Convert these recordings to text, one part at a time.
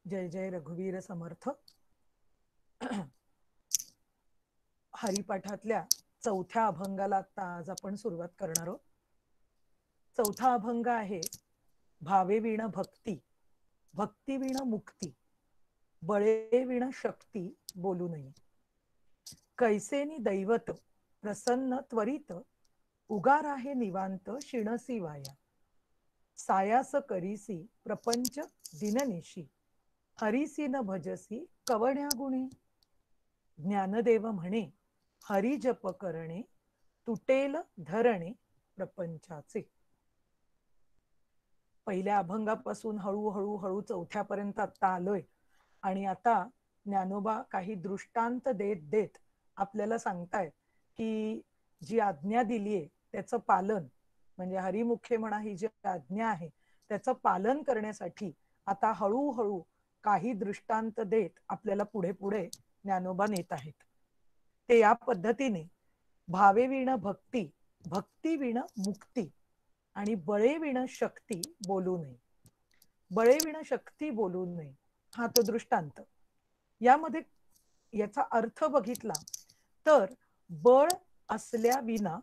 जय जय रघुवीर समर्थ. हरिपाठातल्या चौथ्या अभंगाला आता आज आपण सुरुवात करणार आहोत. चौथा अभंग आहे भावे विण भक्ती, भक्ती विण मुक्ती, बळे विण शक्ती बोलू नये. कैसेनी दैवत प्रसन्न त्वरित, उगार आहे निवांत शिणसी वाया. सायास करीसी प्रपंच दिननिशी, हरीसी न भजसी कवण्या गुणी. ज्ञानदेव म्हणे हरी जप करणे, तुटेल धरणे प्रपंचाचे. पहिल्या अभंगापासून हळूहळू हळू चौथ्यापर्यंत आता आलोय आणि आता ज्ञानोबा काही दृष्टांत देत देत आपल्याला सांगतायत की जी आज्ञा दिलीये त्याचं पालन, म्हणजे हरिमुखे म्हणा ही जी आज्ञा आहे त्याचं पालन करण्यासाठी आता हळूहळू काही दृष्टांत देत आपल्याला पुढे पुढे ज्ञानोबा नेत आहेत. ते या पद्धतीने भावे विण भक्ती, भक्ती विण मुक्ती आणि बळे विण शक्ती बोलू नये. बळे विण शक्ती बोलू नये हा तो दृष्टांत. यामध्ये याचा अर्थ बघितला तर बळ असल्या विना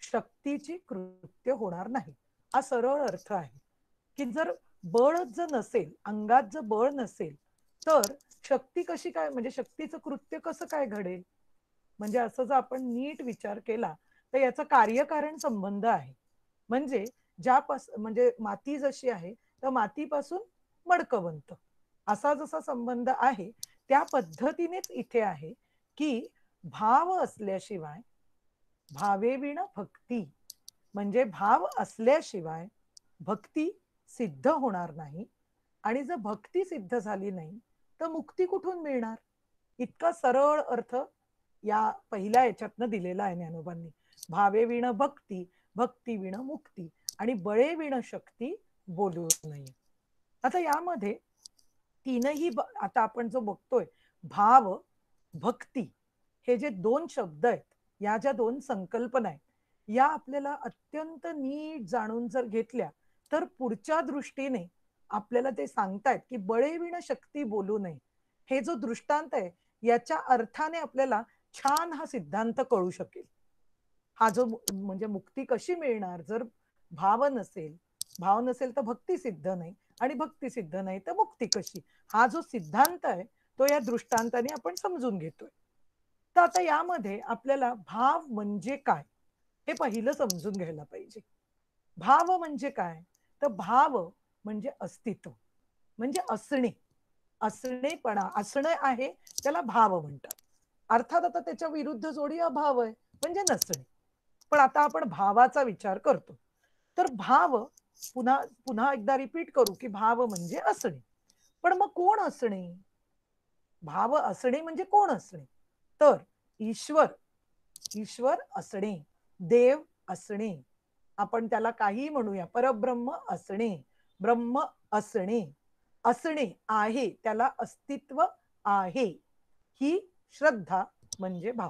शक्तीची कृत्य होणार नाही, हा सरळ अर्थ आहे. की जर बळच जर नसेल, अंगात जर बळ नसेल तर शक्ती कशी काय, म्हणजे शक्तीचं कृत्य कसं काय घडेल. म्हणजे असं जर आपण नीट विचार केला तर याचा कार्यकारण संबंध आहे. म्हणजे म्हणजे माती जशी आहे तर मातीपासून मडकं बनतं, असा जसा संबंध आहे त्या पद्धतीनेच इथे आहे की भाव असल्याशिवाय, भावे विण भक्ती म्हणजे भाव असल्याशिवाय भक्ती सिद्ध होणार नाही. आणि जर भक्ती सिद्ध झाली नाही तर मुक्ती कुठून मिळणार. इतका सरळ अर्थ या पहिल्या याच्यातनं दिलेला आहे ज्ञानोबांनी. भावे विण भक्ती, भक्ती विण मुक्ती आणि बळे विण शक्ती बोलू नये. आता यामध्ये तीनही आता आपण जो बघतोय भाव भक्ती हे जे दोन शब्द आहेत, या ज्या दोन संकल्पना आहेत, या आपल्याला अत्यंत नीट जाणून जर घेतल्या तर पुढच्या दृष्टीने आपल्याला ते सांगतायत की बळे विण शक्ती बोलू नये. हे जो दृष्टांत आहे याच्या अर्थाने आपल्याला छान हा सिद्धांत कळू शकेल. हा जो म्हणजे मुक्ती कशी मिळणार, जर भाव नसेल, भाव नसेल तर भक्ती सिद्ध नाही आणि भक्ती सिद्ध नाही तर मुक्ती कशी, हा जो सिद्धांत आहे तो या दृष्टांताने आपण समजून घेतोय. तर आता यामध्ये आपल्याला भाव म्हणजे काय हे पहिलं समजून घ्यायला पाहिजे. भाव म्हणजे काय, तर भाव म्हणजे अस्तित्व, म्हणजे असणे, असणेपणा, असणं आहे त्याला भाव म्हणतात. अर्थात आता त्याच्या विरुद्ध जोडी अभाव आहे म्हणजे नसणे. पण आता आपण भावाचा विचार करतो तर भाव, पुन्हा पुन्हा एकदा रिपीट करू की भाव म्हणजे असणे. पण मग कोण असणे, भाव असणे म्हणजे कोण असणे, तर ईश्वर, ईश्वर असणे, देव असणे, आपण त्याला काही म्हणूया, परब्रह्म असणे, ब्रह्म असणे, असणे आहे त्याला अस्तित्व आहे, ही श्रद्धा म्हणजे भाव.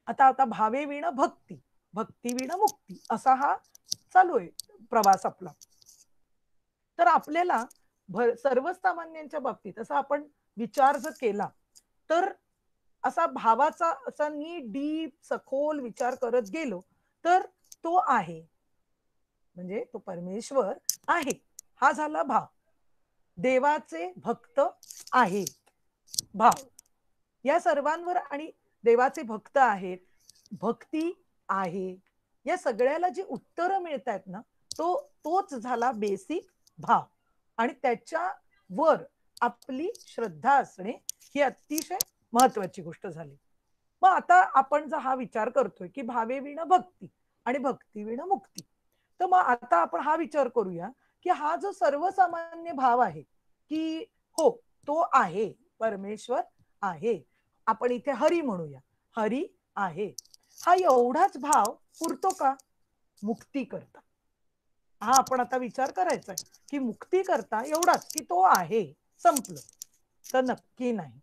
आता आता भावे विण भक्ती, भक्ती विण मुक्ती, असा हा चालू आहे प्रवास आपला. तर आपल्याला सर्वसामान्यांच्या बाबतीत असा आपण विचार जर केला तर असा भावाचा असा नीट डीप सखोल विचार करत गेलो तर तो आहे म्हणजे तो परमेश्वर आहे, हा झाला भाव. देवाचे भक्त आहेत, भाव. या सर्वांवर आणि देवाचे भक्त आहेत, भक्ती आहे, या सगळ्याला जी उत्तरं मिळत आहेत ना, तोच झाला बेसिक भाव. आणि त्याच्यावर आपली श्रद्धा असणे ही अतिशय महत्वाची गोष्ट झाली. मग आता आपण जर हा विचार करतोय की भावे विण भक्ती आणि भक्ती विण मुक्ती, तर मग आता आपण हा विचार करूया की हा जो सर्वसामान्य भाव आहे की हो तो आहे, परमेश्वर आहे, आपण इथे हरी म्हणूया, हरी आहे, हा एवढाच भाव पुरतो का मुक्ती करता. हा आपण आता विचार करायचा आहे की मुक्ती करता एवढाच की तो आहे, संपलं, तर नक्की नाही.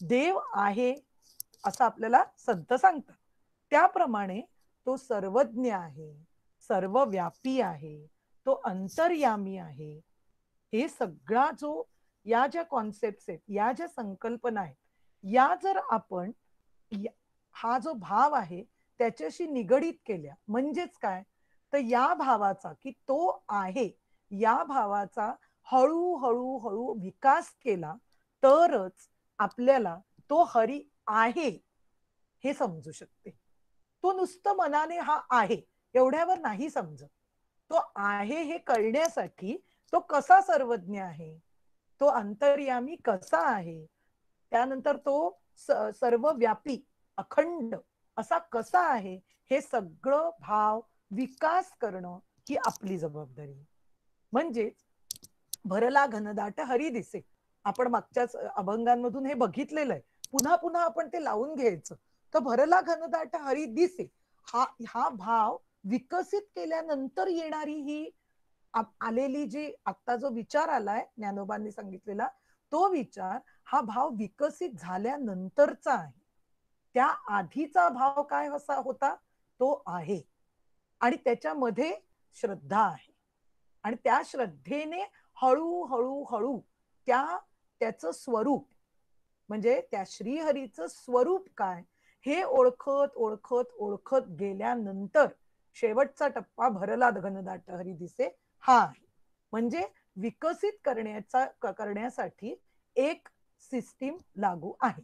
देव आहे असं आपल्याला संत सांगतात, त्याप्रमाणे तो सर्वज्ञ आहे, सर्वव्यापी आहे, तो अंतर्यामी आहे. हे सगळा जो या ज्या कॉन्सेप्ट आहेत, या ज्या संकल्पना आहेत, या जर आपण हा जो भाव आहे त्याच्याशी निगडीत केल्या, म्हणजेच काय, तर या भावाचा, की तो आहे, या भावाचा हळूहळू हळू विकास केला तरच आपल्याला तो हरी आहे हे समजू शकते. तो नुसतं मनाने हा आहे एवढ्यावर नाही समजत. तो आहे हे कळण्यासाठी तो कसा सर्वज्ञ आहे, तो अंतर्यामी कसा आहे, त्यानंतर तो सर्वव्यापी अखंड असा कसा आहे, हे सगळं भाव विकास करणं ही आपली जबाबदारी. म्हणजे भरला घनदाट हरी दिसे, आपण मागच्याच अभंगांमधून हे बघितलेलं आहे, पुन्हा पुन्हा आपण ते लावून घ्यायचं. तर भरला घनदाट हरी दिसे हा हा भाव विकसित केल्यानंतर येणारी ही आलेली जी आता जो विचार आलाय ज्ञानोबांनी सांगितलेला, तो विचार हा भाव विकसित झाल्यानंतरचा आहे. त्या आधीचा भाव काय असा होता, तो आहे, आणि त्याच्यामध्ये श्रद्धा आहे, आणि त्या श्रद्धेने हळूहळू हळू त्याचं स्वरूप, म्हणजे त्या श्रीहरीचं स्वरूप काय हे ओळखत ओळखत ओळखत गेल्यानंतर शेवटचा टप्पा भरला घनदाट हरी दिसे हा आहे. म्हणजे विकसित करण्यासाठी एक सिस्टीम लागू आहे.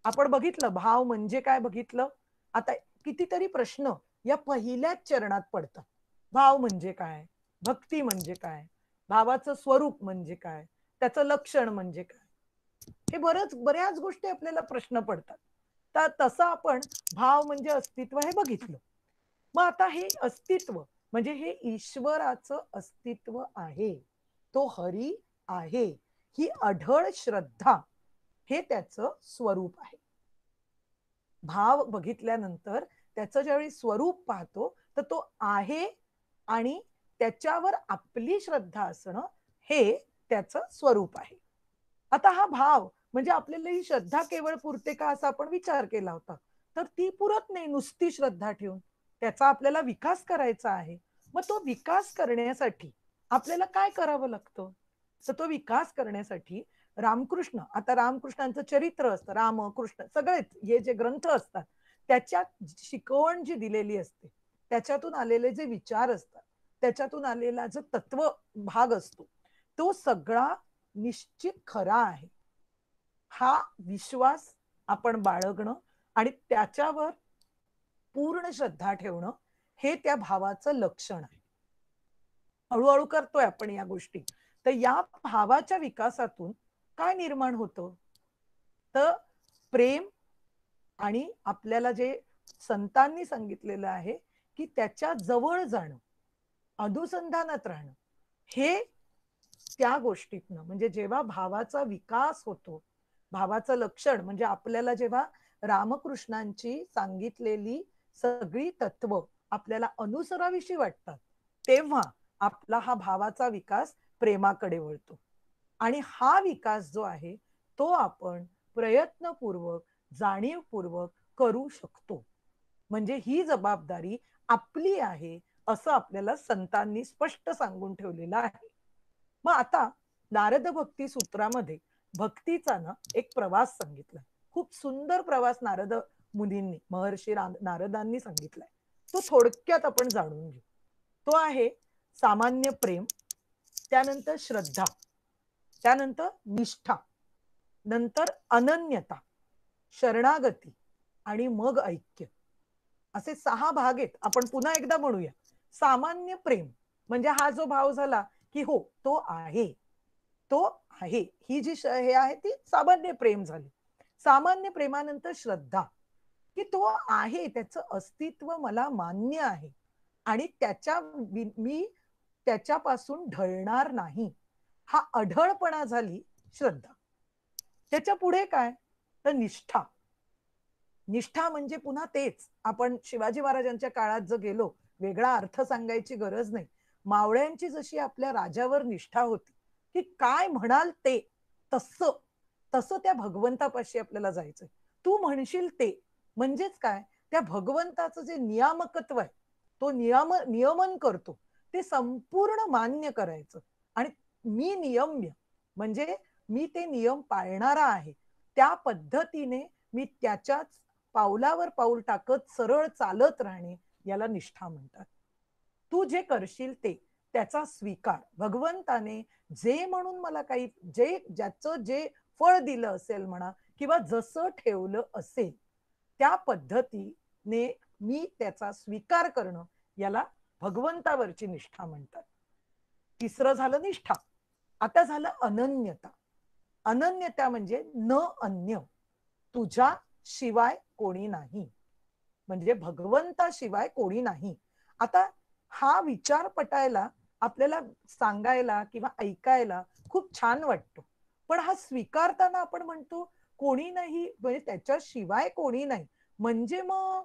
आपण बघितलं भाव म्हणजे काय बघितलं. आता कितीतरी प्रश्न या पहिल्याच चरणात पडतात. भाव म्हणजे काय, भक्ती म्हणजे काय, भावाचं स्वरूप म्हणजे काय, त्याचं लक्षण म्हणजे काय, हे बऱ्याच गोष्टी आपल्याला प्रश्न पडतात. तर तसं आपण भाव म्हणजे अस्तित्व हे बघितलं. मग आता हे अस्तित्व म्हणजे हे ईश्वराचं अस्तित्व आहे, तो हरी आहे, ही अढळ श्रद्धा हे त्याचं स्वरूप आहे. भाव बघितल्यानंतर त्याचं ज्यावेळी स्वरूप पाहतो तर तो आहे, आणि त्याच्यावर आपली श्रद्धा असणं हे त्याचं स्वरूप आहे. आता हा भाव म्हणजे आपल्याला ही श्रद्धा केवळ पुरते का असा आपण विचार केला होता, तर ती पुरत नाही नुसती श्रद्धा ठेवून, त्याचा आपल्याला विकास करायचा आहे. मग तो विकास करण्यासाठी आपल्याला काय करावं लागतं, तर तो विकास करण्यासाठी रामकृष्ण, आता रामकृष्णांचं चरित्र असतं, राम कृष्ण सगळेच हे जे ग्रंथ असतात त्याच्यात शिकवण जी दिलेली असते, त्याच्यातून आलेले जे विचार असतात, त्याच्यातून आलेला जो तत्व भाग असतो, तो सगळा निश्चित खरा आहे हा विश्वास आपण बाळगणं आणि त्याच्यावर पूर्ण श्रद्धा ठेवणं हे त्या भावाचं लक्षण आहे. हळूहळू करतोय आपण या गोष्टी. तर या भावाच्या विकासातून काय निर्माण होतं, तर प्रेम, आणि आपल्याला जे संतांनी सांगितलेलं आहे की त्याच्या जवळ जाणं, अनुसंधानात राहणं, हे त्या गोष्टीतनं, म्हणजे जेव्हा भावाचा विकास होतो, भावाचं लक्षण म्हणजे आपल्याला जेव्हा रामकृष्णांची सांगितलेली सगळी तत्व आपल्याला अनुसराविषयी वाटतात, तेव्हा आपला हा भावाचा विकास प्रेमाकडे वळतो. आणि हा विकास जो आहे तो आपण प्रयत्नपूर्वक जाणीवपूर्वक करू शकतो. म्हणजे ही जबाबदारी आपली आहे असं आपल्याला संतांनी स्पष्ट सांगून ठेवलेलं आहे. मग आता नारद भक्ती सूत्रामध्ये भक्तीचा ना एक प्रवास सांगितलाय, खूप सुंदर प्रवास नारद मुनींनी, महर्षी नारदांनी सांगितलाय. तो थोडक्यात आपण जाणून घेऊ. तो आहे सामान्य प्रेम, त्यानंतर श्रद्धा, त्यानंतर निष्ठा, नंतर अनन्यता, शरणागती, आणि मग ऐक्य, असे 6 भाग आहेत. आपण पुन्हा एकदा म्हणूया. सामान्य प्रेम म्हणजे हा जो भाव झाला की हो तो आहे, तो आहे, ही जी हे आहे ती सामान्य प्रेम झाली. सामान्य प्रेमानंतर श्रद्धा, की तो आहे, त्याचं अस्तित्व मला मान्य आहे आणि मी त्याच्यापासून ढळणार नाही, हा अढळपणा झाली श्रद्धा. त्याच्या पुढे काय, तर निष्ठा. निष्ठा म्हणजे पुन्हा तेच, आपण शिवाजी महाराजांच्या काळात जर गेलो, वेगळा अर्थ सांगायची गरज नाही, मावळ्यांची जशी आपल्या राजावर निष्ठा होती की काय म्हणाल ते तसं तसं त्या भगवंतापाशी आपल्याला जायचंय. तू म्हणशील ते म्हणजेच काय, त्या भगवंताचं जे नियामकत्व आहे, तो नियमन करतो ते संपूर्ण मान्य करायचं, आणि मी नियम्य म्हणजे मी ते नियम पाळणारा आहे, त्या पद्धतीने मी त्याच्याच पावलावर पाऊल टाकत सरळ चालत राहणे, याला निष्ठा म्हणतात. तू जे करशील ते, त्याचा स्वीकार भगवंताने जे म्हणून मला काही, जे ज्याचं जे फळ दिलं असेल म्हणा, किंवा जसं ठेवलं असेल त्या पद्धतीने मी त्याचा स्वीकार करणं, याला भगवंतावरची निष्ठा म्हणतात. तिसरं झालं निष्ठा. आता झालं अनन्यता. अनन्यता म्हणजे न अन्य, तुझ्या शिवाय कोणी नाही, म्हणजे भगवंताशिवाय कोणी नाही. आता हा विचार पटायला, आपल्याला सांगायला किंवा ऐकायला खूप छान वाटतो, पण हा स्वीकारताना आपण म्हणतो कोणी नाही, म्हणजे त्याच्याशिवाय कोणी नाही, म्हणजे मग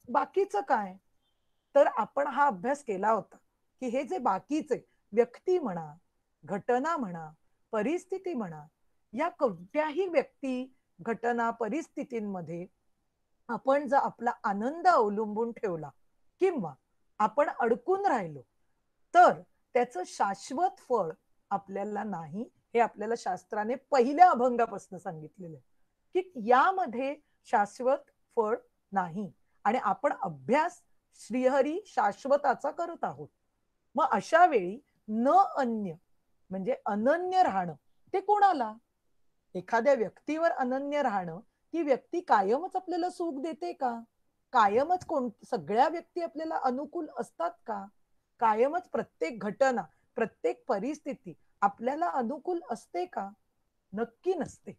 बाकीचं काय? तर आपण हा अभ्यास केला होता की हे जे बाकीचे व्यक्ती म्हणा, घटना म्हणा, परिस्थिती म्हणा, या कोणत्याही व्यक्ती, घटना, परिस्थितींमध्ये आपण जर आपला आनंद अवलंबून ठेवला किंवा आपण अडकून राहिलो, तर त्याचं शाश्वत फळ आपल्याला नाही, हे आपल्याला शास्त्राने पहिल्या अभंगापासून सांगितलेलं आहे की यामध्ये शाश्वत फळ नाही, आणि आपण अभ्यास श्रीहरी शाश्वताचा करत आहोत. मग अशा वेळी न अन्य म्हणजे अनन्य राहणं, ते कोणाला? एखाद्या व्यक्तीवर अनन्य राहणं, ती व्यक्ती कायमच आपल्याला सुख देते का? कायमच सगळ्या व्यक्ती आपल्याला अनुकूल असतात का? कायमच प्रत्येक घटना, प्रत्येक परिस्थिती आपल्याला अनुकूल असते का? नक्की नसते.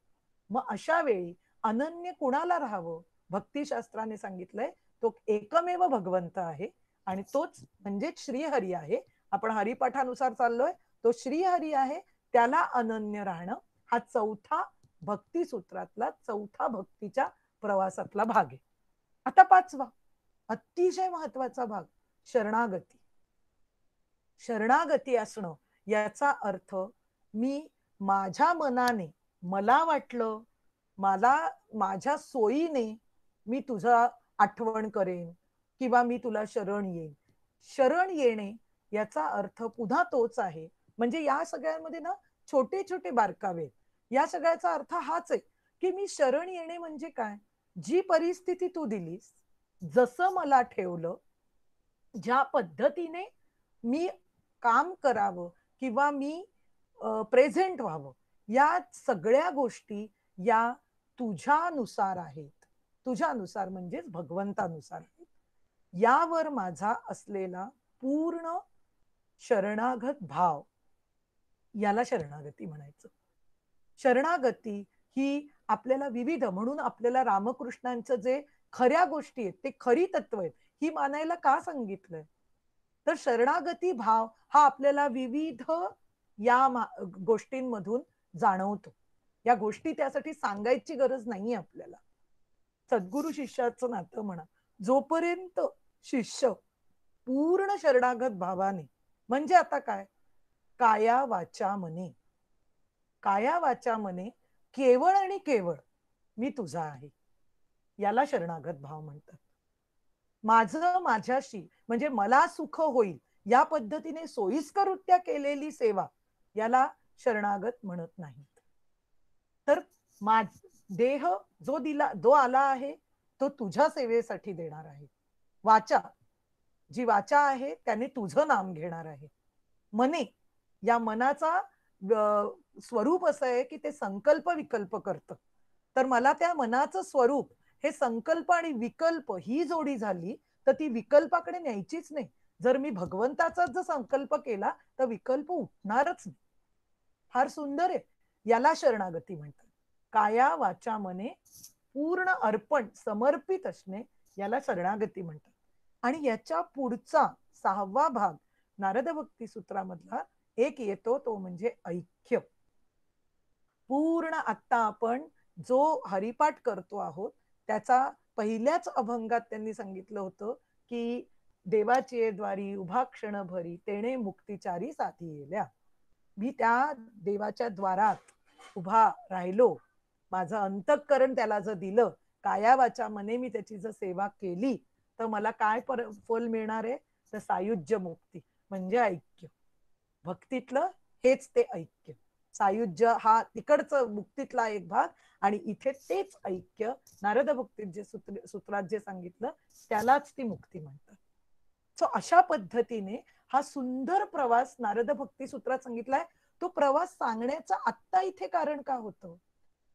मग अशा वेळी अनन्य कुणाला राहावं? भक्तिशास्त्राने सांगितलंय तो एकमेव भगवंत आहे, आणि तोच म्हणजे श्रीहरी आहे. आपण हरिपाठानुसार चाललोय, तो श्रीहरी आहे, त्याला अनन्य राहणं हा चौथा भक्ती सूत्रातला, चौथा भक्तीच्या प्रवासातला भाग आहे. आता पाचवा अतिशय महत्वाचा भाग, शरणागती. शरणागती असणं याचा अर्थ, मी माझ्या मनाने, मला वाटलं, मला माझ्या सोयीने मी तुझा आठवण करेन किंवा मी तुला शरण येईन. शरण येणे याचा अर्थ पुन्हा तोच आहे. म्हणजे या सगळ्यांमध्ये ना छोटे छोटे बारकावे, या सगळ्याचा अर्थ हाच आहे की मी शरण येणे म्हणजे काय? जी परिस्थिती तू दिलीस, जसं मला ठेवलं, ज्या पद्धतीने मी काम करावं किंवा मी प्रेझेंट व्हावं, या सगळ्या गोष्टी या तुझ्यानुसार आहेत. तुझ्यानुसार म्हणजेच भगवंतानुसार आहेत. यावर माझा असलेला पूर्ण शरणागत भाव, याला शरणागती म्हणायचं. शरणागती ही आपल्याला विविध, म्हणून आपल्याला रामकृष्णांचं जे खऱ्या गोष्टी आहेत, ते खरी तत्व आहेत, ही मानायला का सांगितलंय? तर शरणागती भाव हा आपल्याला विविध या गोष्टींमधून जाणवतो. या गोष्टी त्यासाठी सांगायची गरज नाही आपल्याला. सद्गुरु शिष्याचं नातं म्हणा, जोपर्यंत शिष्य पूर्ण शरणागत भावाने, म्हणजे आता काय, काया वाचा मने, काया वाचा मने केवळ आणि केवळ मी तुझा आहे, याला शरणागत भाव म्हणतात. माझं माझ्याशी, म्हणजे मला सुख होईल या पद्धतीने सोयीस्कररित्या केलेली सेवा, याला शरणागत म्हणत नाहीत. तर देह जो आला आहे, तो तुझ्या सेवेसाठी देणार आहे. वाचा, जी वाचा आहे त्याने तुझं नाम घेणार आहे. मने, या मनाचा स्वरूप असं आहे की ते संकल्प विकल्प करतं. तर मला त्या मनाचं स्वरूप हे संकल्प आणि विकल्प ही जोडी झाली, तर ती विकल्पाकडे न्यायचीच नाही. जर मी भगवंताचाच जर संकल्प केला तर विकल्प उठणारच नाही. फार सुंदर आहे. याला शरणागती म्हणतात. काया वाचा मने पूर्ण अर्पण, समर्पित असणे, याला शरणागती म्हणतात. आणि याच्या पुढचा 6वा भाग नारद भक्ती सूत्रामधला एक येतो, तो म्हणजे ऐक्य. पूर्ण आता आपण जो हरिपाठ करतो आहोत, त्याचा पहिल्याच अभंगात त्यांनी सांगितलं होतं की देवाची द्वारी उभा क्षण भरी, तेणे मुक्तिचारी साथी येल्या. मी त्या देवाच्या द्वारात उभा राहिलो, माझं अंतःकरण त्याला जर दिलं, काया वाचा मने मी त्याची जर सेवा केली, तर मला काय फल मिळणार आहे? तर सायुज्य मुक्ती, म्हणजे ऐक्य. भक्तीतलं हेच ते ऐक्य. सायुज्य हा तिकडचं मुक्तीतला एक भाग, आणि इथे तेच ऐक्य नारद भक्तीत जे सूत्रात जे सांगितलं त्यालाच ती मुक्ती म्हणतात. सो अशा पद्धतीने हा सुंदर प्रवास नारद भक्ती सूत्रात सांगितलाय. तो प्रवास सांगण्याचं आत्ता इथे कारण का होतं,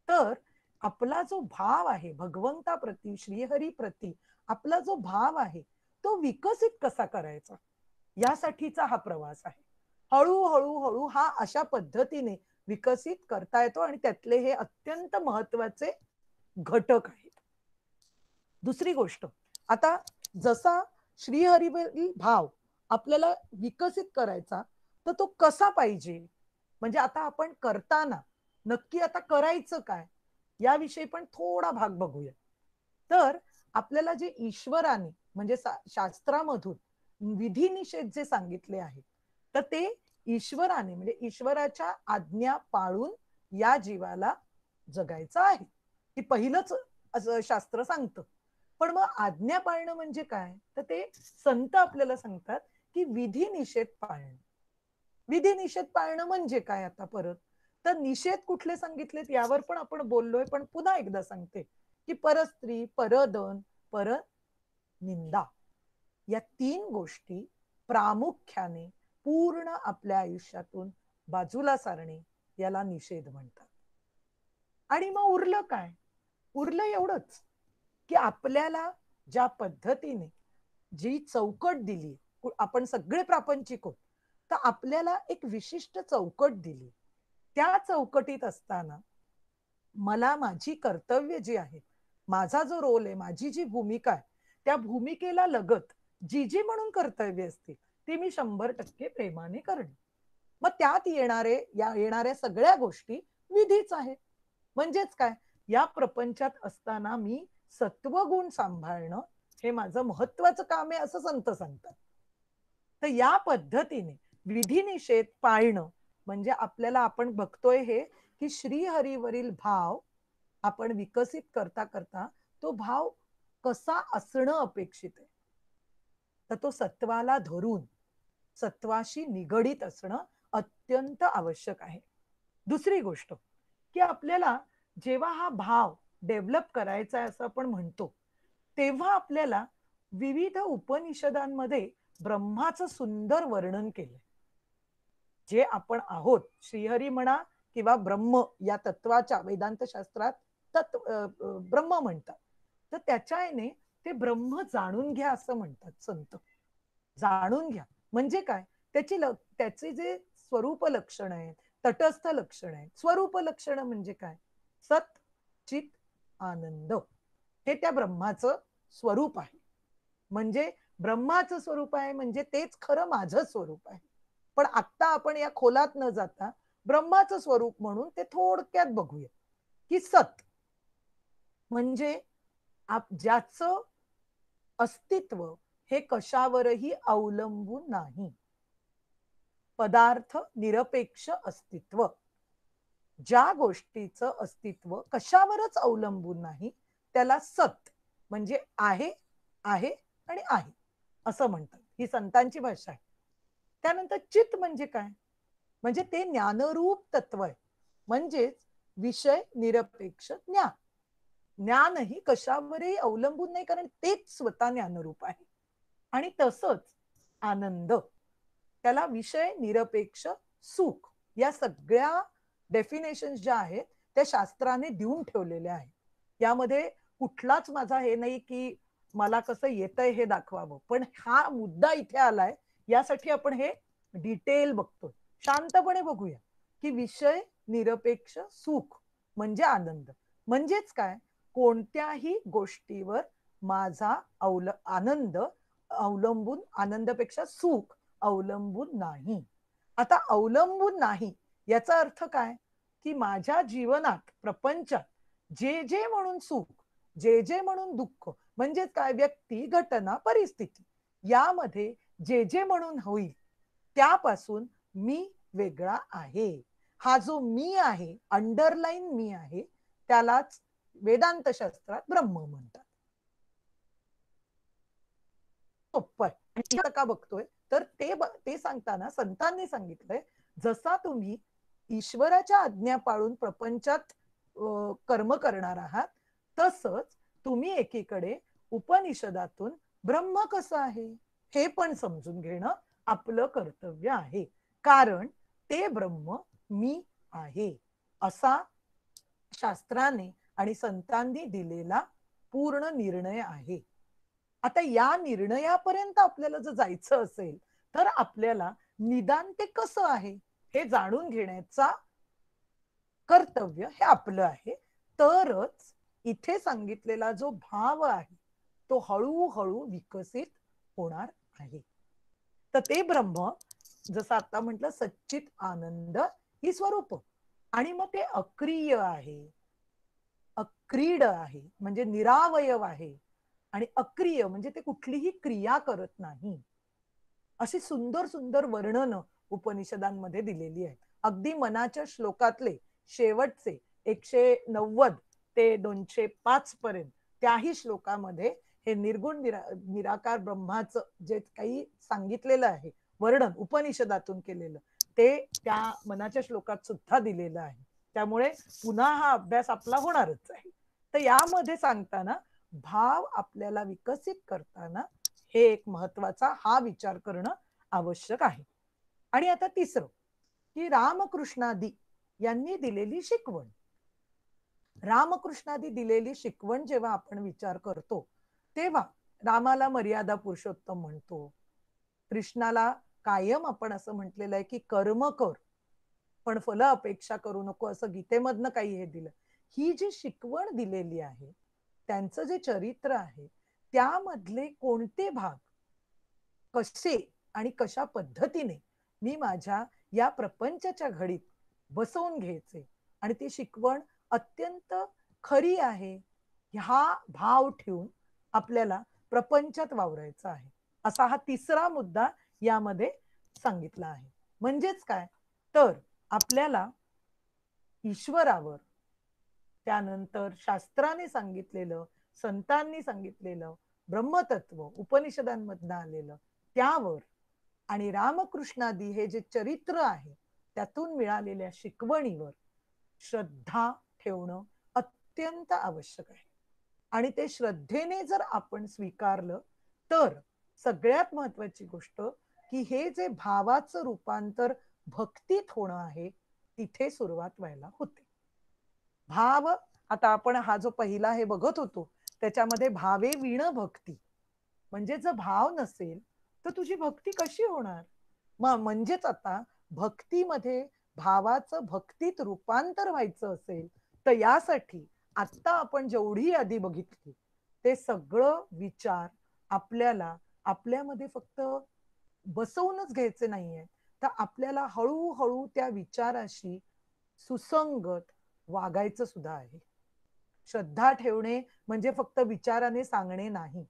तर आपला जो भाव आहे भगवंताप्रती, श्रीहरीप्रती आपला जो भाव आहे तो विकसित कसा करायचा, यासाठीचा हा प्रवास आहे. हळूहळू हळू हा अशा पद्धतीने विकसित करता येतो, आणि त्यातले हे अत्यंत महत्वाचे घटक आहेत. दुसरी गोष्ट, आता जसा श्रीहरीवरील भाव आपल्याला विकसित करायचा, तर तो कसा पाहिजे, म्हणजे आता आपण करताना नक्की आता करायचं काय याविषयी पण थोडा भाग बघूया. तर आपल्याला जे ईश्वराने म्हणजे शास्त्रामधून विधी निषेध जे सांगितले आहेत, तर ते ईश्वराने म्हणजे ईश्वराच्या आज्ञा पाळून या जीवाला जगायचं आहे, की पहिलंच असं शास्त्र सांगतं. पण मग आज्ञा पाळणं म्हणजे काय, तर ते संत आपल्याला सांगतात की विधी निषेध पाळणं. विधी निषेध पाळणं म्हणजे काय, आता परत तर निषेध कुठले सांगितलेत यावर पण आपण बोललोय, पण पुन्हा एकदा सांगते की परस्त्री, परदन, पर निंदा, या 3 गोष्टी प्रामुख्याने पूर्ण आपल्या आयुष्यातून बाजूला सारणे याला निषेध म्हणतात. आणि मग उरलं काय, उरलं एवढंच की आपल्याला ज्या पद्धतीने जी चौकट दिली, आपण सगळे प्रापंचिक आहोत, तर आपल्याला एक विशिष्ट चौकट दिली. त्या चौकटीत असताना मला माझी कर्तव्य जी आहेत, माझा जो रोल आहे, माझी जी भूमिका आहे, त्या भूमिकेला लगत जी जी म्हणून कर्तव्य असतील ती मी 100% प्रेमाने करणे. मग त्यात येणाऱ्या सगळ्या गोष्टी विधीच आहेत. म्हणजेच काय, या प्रपंचात असताना मी सत्वगुण सांभाळणं हे माझं महत्वाचं काम आहे असं संत सांगतात. तर या पद्धतीने विधी निषेध पाळणं म्हणजे आपल्याला आपण बघतोय हे की श्रीहरीवरील भाव आपण विकसित करता करता तो भाव कसा असणं अपेक्षित आहे, तर तो सत्वाला धरून सत्वाशी निगडीत असणं अत्यंत आवश्यक आहे. दुसरी गोष्ट की आपल्याला जेव्हा हा भाव डेव्हलप करायचा आहे असं आपण म्हणतो, तेव्हा आपल्याला विविध उपनिषदांमध्ये ब्रह्माचं सुंदर वर्णन केलं. जे आपण आहोत, श्रीहरी म्हणा किंवा ब्रह्म या तत्वाच्या वेदांत शास्त्रात ब्रह्म म्हणतात, तर त्याच्या याने ते ब्रह्म जाणून घ्या असं म्हणतात संत. जाणून घ्या म्हणजे काय, त्याचे जे स्वरूप लक्षण आहेत, तटस्थ लक्षण आहेत. स्वरूप लक्षण म्हणजे काय, सत चित आनंद हे त्या ब्रह्माचं स्वरूप आहे. म्हणजे ब्रह्माचं स्वरूप आहे म्हणजे तेच खरं माझं स्वरूप आहे. पण आता आपण या खोलात न जाता ब्रह्माचं स्वरूप म्हणून ते थोडक्यात बघूया की सत म्हणजे ज्याचं अस्तित्व हे कशावरही अवलंबून नाही, पदार्थ निरपेक्ष अस्तित्व, ज्या गोष्टीचं अस्तित्व कशावरच अवलंबून नाही त्याला सत म्हणजे आहे, आहे आणि आहे असं म्हणतात. ही संतांची भाषा आहे. त्यानंतर चित म्हणजे काय, म्हणजे ते ज्ञानरूप तत्व आहे, म्हणजेच विषय निरपेक्ष ज्ञान. ज्ञानही कशावरही अवलंबून नाही, कारण तेच स्वतः ज्ञानरूप आहे. आणि तसंच आनंद, त्याला विषय निरपेक्ष सुख, या सगळ्या डेफिनेशन ज्या आहेत त्या शास्त्राने देऊन ठेवलेल्या आहेत. यामध्ये कुठलाच माझा हे नाही की मला कसं येतंय हे दाखवावं, पण हा मुद्दा इथे आलाय यासाठी आपण हे डिटेल बघतो. शांतपणे बघूया की विषय निरपेक्ष सुख म्हणजे आनंद, म्हणजेच काय, कोणत्याही गोष्टीवर माझा आनंद अवलंबून, आनंदापेक्षा सुख अवलंबून नाही. आता अवलंबून नाही याचा अर्थ काय, की माझ्या जीवनात प्रपंचात जे जे म्हणून सुख, जे जे म्हणून दुःख, म्हणजे काय, व्यक्ती, घटना, परिस्थिती, यामध्ये जे जे म्हणून होईल त्यापासून मी वेगळा आहे. हा जो मी आहे, अंडरलाईन मी आहे, त्यालाच वेदांत शास्त्रात ब्रह्म म्हणतात. का बघतोय तर ते सांगताना संतांनी सांगितलंय, जसा तुम्ही ईश्वराच्या आज्ञा पाळून प्रपंचात कर्म करणार आहात, तसंच तुम्ही एकीकडे उपनिषदातून ब्रह्म कसं आहे हे पण समजून घेणं आपलं कर्तव्य आहे. कारण ते ब्रह्म मी आहे असा शास्त्राने आणि संतांनी दिलेला पूर्ण निर्णय आहे. आता या निर्णयापर्यंत आपल्याला जर जायचं असेल तर आपल्याला निदान ते कसं आहे हे जाणून घेण्याचा कर्तव्य हे आपलं आहे. तरच इथे सांगितलेला जो भाव आहे तो हळूहळू विकसित होणार आहे. तर ते ब्रह्म जसं आता म्हटलं सच्चित आनंद ही स्वरूप, आणि मग ते अक्रिय आहे, अक्रीड आहे म्हणजे निरावयव आहे, आणि अक्रिय म्हणजे ते कुठलीही क्रिया करत नाही. अशी सुंदर सुंदर वर्णन उपनिषदांमध्ये दिलेली आहेत. अगदी मनाच्या श्लोकातले शेवटचे 190 ते 205 पर्यंत त्याही श्लोकामध्ये हे निर्गुण निराकार ब्रह्माचं जे काही सांगितलेलं आहे वर्णन उपनिषदातून केलेलं ते त्या मनाच्या श्लोकात सुद्धा दिलेलं आहे. त्यामुळे पुन्हा हा अभ्यास आपला होणारच आहे. तर यामध्ये सांगताना भाव आपल्याला विकसित करताना हे एक महत्वाचा हा विचार करणं आवश्यक आहे. आणि आता तिसरं की रामकृष्णादी यांनी दिलेली शिकवण. रामकृष्णादी दिलेली शिकवण जेव्हा आपण विचार करतो तेव्हा रामाला मर्यादा पुरुषोत्तम म्हणतो, कृष्णाला कायम आपण असं म्हटलेलं आहे की कर्म कर पण फल अपेक्षा करू नको, असं गीतेमधनं काही हे दिलं. ही जी शिकवण दिलेली आहे त्यांचं जे चरित्र आहे त्यामधले कोणते भाग कसे आणि कशा पद्धतीने मी माझ्या या प्रपंचाच्या घडीत बसवून घ्यायचे आणि ती शिकवण अत्यंत खरी आहे हा भाव ठेवून आपल्याला प्रपंचात वावरायचा आहे, असा हा तिसरा मुद्दा यामध्ये सांगितला आहे. म्हणजेच काय तर आपल्याला ईश्वरावर, त्यानंतर शास्त्राने सांगितलेलं, संतांनी सांगितलेलं ब्रह्मतत्व उपनिषदांमधनं आलेलं त्यावर आणि रामकृष्णादी हे जे चरित्र आहे त्यातून मिळालेल्या शिकवणीवर श्रद्धा ठेवणं अत्यंत आवश्यक आहे. आणि ते श्रद्धेने जर आपण स्वीकारलं तर सगळ्यात महत्वाची गोष्ट की हे जे भावाचं रूपांतर भक्तीत होणं आहे तिथे सुरुवात व्हायला होते. भाव आता आपण हा जो पहिला हे बघत होतो त्याच्यामध्ये भावे विण भक्ती, म्हणजे जर भाव नसेल तर तुझी भक्ती कशी होणार. म्हणजेच आता भक्तीमध्ये भावाचं भक्तीत रूपांतर व्हायचं असेल तर यासाठी आता आपण जेवढी यादी बघितली ते सगळं विचार आपल्याला आपल्यामध्ये फक्त बसवूनच घ्यायचे नाहीये, तर आपल्याला हळूहळू त्या विचाराशी सुसंगत वागायचं सुद्धा आहे. श्रद्धा ठेवणे म्हणजे फक्त विचाराने सांगणे नाही,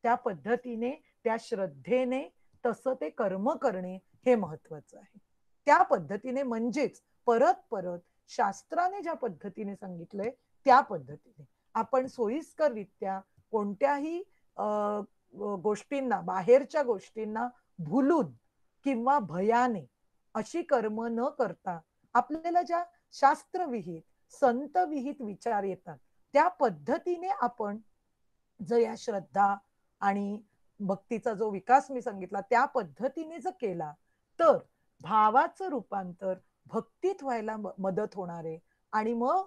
त्या पद्धतीने त्या श्रद्धेने तसं ते कर्म करणे हे महत्वाचं आहे. त्या पद्धतीने म्हणजेच परत परत शास्त्राने ज्या पद्धतीने सांगितलंय त्या पद्धतीने आपण सोयीस्कररित्या कोणत्याही गोष्टींना, बाहेरच्या गोष्टींना भुलून किंवा भयाने अशी कर्म न करता आपल्याला ज्या शास्त्रविहित संतविहित विचार येतात त्या पद्धतीने आपण जर या श्रद्धा आणि भक्तीचा जो विकास मी सांगितला त्या पद्धतीने जर केला तर भावाचं रूपांतर भक्तीत व्हायला मदत होणार आहे आणि मग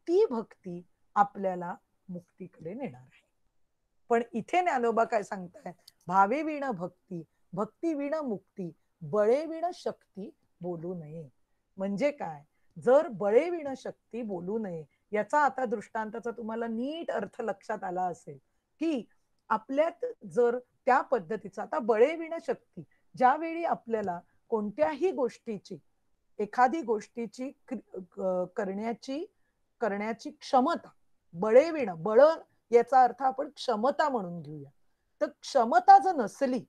ती भक्ती आपल्याला मुक्तीकडे नेणार आहे. पण इथे ज्ञानोबा काय सांगताय, भावे विण भक्ती, भक्ती विण मुक्ती, बळे विण शक्ती बोलू नये. म्हणजे काय, जर बळे विण शक्ती बोलू नये याचा आता दृष्टांताचा तुम्हाला नीट अर्थ लक्षात आला असेल की आपल्यात जर त्या पद्धतीचा आता बळे विण शक्ती, ज्यावेळी आपल्याला कोणत्याही गोष्टीची एखादी गोष्टीची करण्याची क्षमता, बळे विण, बळ याचा अर्थ आपण क्षमता म्हणून घेऊया, तर क्षमता जर नसली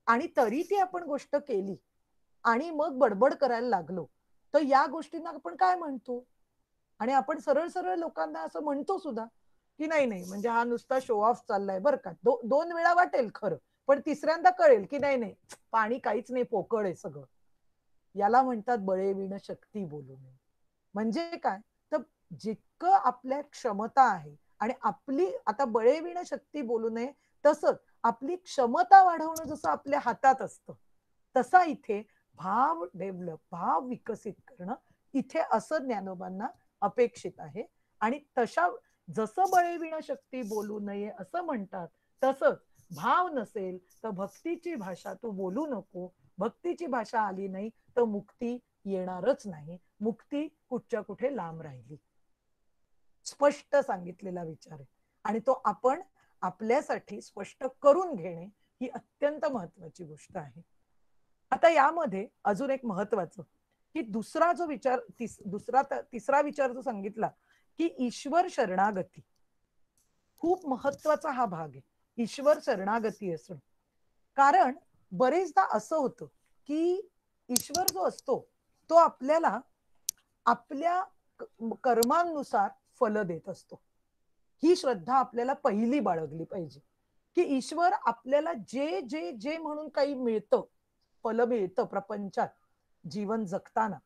आणि तरी ती आपण गोष्ट केली आणि मग बडबड करायला लागलो तर या गोष्टींना आपण काय म्हणतो. आणि आपण सरळ सरळ लोकांना असं म्हणतो सुद्धा की नाही नाही म्हणजे हा नुसता शो ऑफ चाललाय बरं का. दोन वेळा वाटेल खरं, पण तिसऱ्यांदा कळेल की नाही नाही पाणी काहीच नाही, पोकळ आहे सगळं. याला म्हणतात बळेविण शक्ती बोलू नये. म्हणजे काय, तर जितकं आपल्या क्षमता आहे आणि आपली आता बळेविण शक्ती बोलू नये, तसंच आपली क्षमता वाढवणं जसं आपल्या हातात असतं, तसा इथे भाव डेव्हलप, भाव विकसित करणं इथे असं ज्ञानोबांना अपेक्षित आहे. आणि तशा जसं बळेविण शक्ती बोलू नये असं म्हणतात, तसंच भाव नसेल तर भक्तीची भाषा तू बोलू नको. भक्तीची भाषा आली नाही तर मुक्ती येणारच नाही. मुक्ती कुठच्या कुठे लांब राहिली. स्पष्ट सांगितलेला विचार आहे आणि तो आपण आपल्यासाठी स्पष्ट करून घेणे ही अत्यंत महत्वाची गोष्ट आहे. आता यामध्ये अजून एक महत्वाचं की दुसरा जो विचार तिसरा विचार जो सांगितला की ईश्वर शरणागती, खूप महत्वाचा हा भाग आहे. ईश्वर शरणागती असणं. कारण बरेचदा असं होतं की ईश्वर जो असतो तो आपल्याला आपल्या कर्मानुसार फल देत असतो. ही श्रद्धा आपल्याला पहिली बाळगली पाहिजे की ईश्वर आपल्याला जे जे जे म्हणून काही मिळतं, फल मिळतं प्रपंचात जीवन जगताना,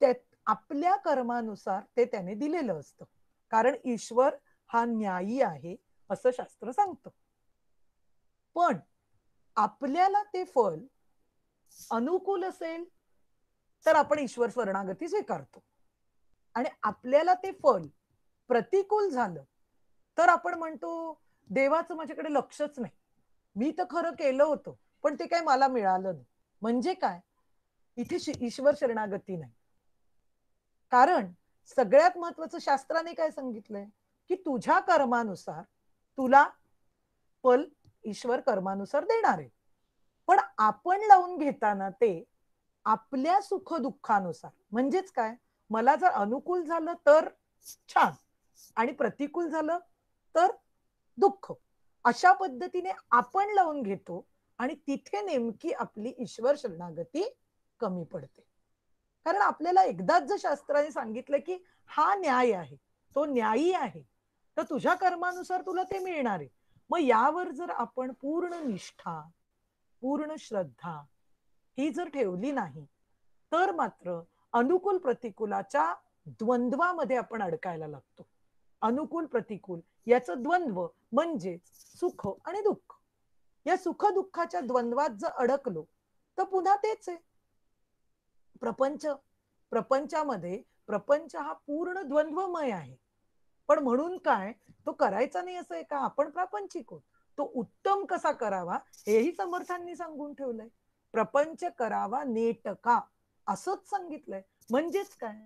ते आपल्या कर्मानुसार ते त्याने दिलेलं असतं. कारण ईश्वर हा न्यायी आहे असं शास्त्र सांगतं. पण आपल्याला ते फल अनुकूल असेल तर आपण ईश्वर शरणागती स्वीकारतो आणि आपल्याला ते फल प्रतिकूल झालं तर आपण म्हणतो देवाचं माझ्याकडे लक्षच नाही, मी तर खरं केलं होतं पण ते काय मला मिळालं नाही. म्हणजे काय, इथे ईश्वर शरणागती नाही. कारण सगळ्यात महत्वाचं शास्त्राने काय सांगितलंय की तुझ्या कर्मानुसार तुला फल ईश्वर कर्मानुसार देणार आहे. पण आपण लावून घेताना ते आपल्या सुख दुःखानुसार, म्हणजेच काय, मला जर अनुकूल झालं तर छान आणि प्रतिकूल झालं तर दुःख, अशा पद्धतीने आपण लावून घेतो आणि तिथे नेमकी आपली ईश्वर शरणागती कमी पडते. कारण आपल्याला एकदाच जर शास्त्राने सांगितलं की हा न्याय आहे, तो न्यायी आहे, तर तुझ्या कर्मानुसार तुला ते मिळणार आहे. मग यावर जर आपण पूर्ण निष्ठा, पूर्ण श्रद्धा ही जर ठेवली नाही तर मात्र अनुकूल प्रतिकूलाच्या द्वंद्वामध्ये आपण अडकायला लागतो. अनुकूल प्रतिकूल याचं द्वंद्व म्हणजेच सुख आणि दुःख. या सुख दुःखाच्या द्वंद्वात जर अडकलो तर पुन्हा तेच आहे. प्रपंच, प्रपंचामध्ये प्रपंच हा पूर्ण द्वंद्वमय आहे. पण म्हणून काय, तो करायचा नाही असं आहे का, आपण प्रापंचिक आहोत. तो उत्तम कसा करावा हेही समर्थांनी सांगून ठेवलंय. प्रपंच करावा नेटका असंच सांगितलंय. म्हणजेच काय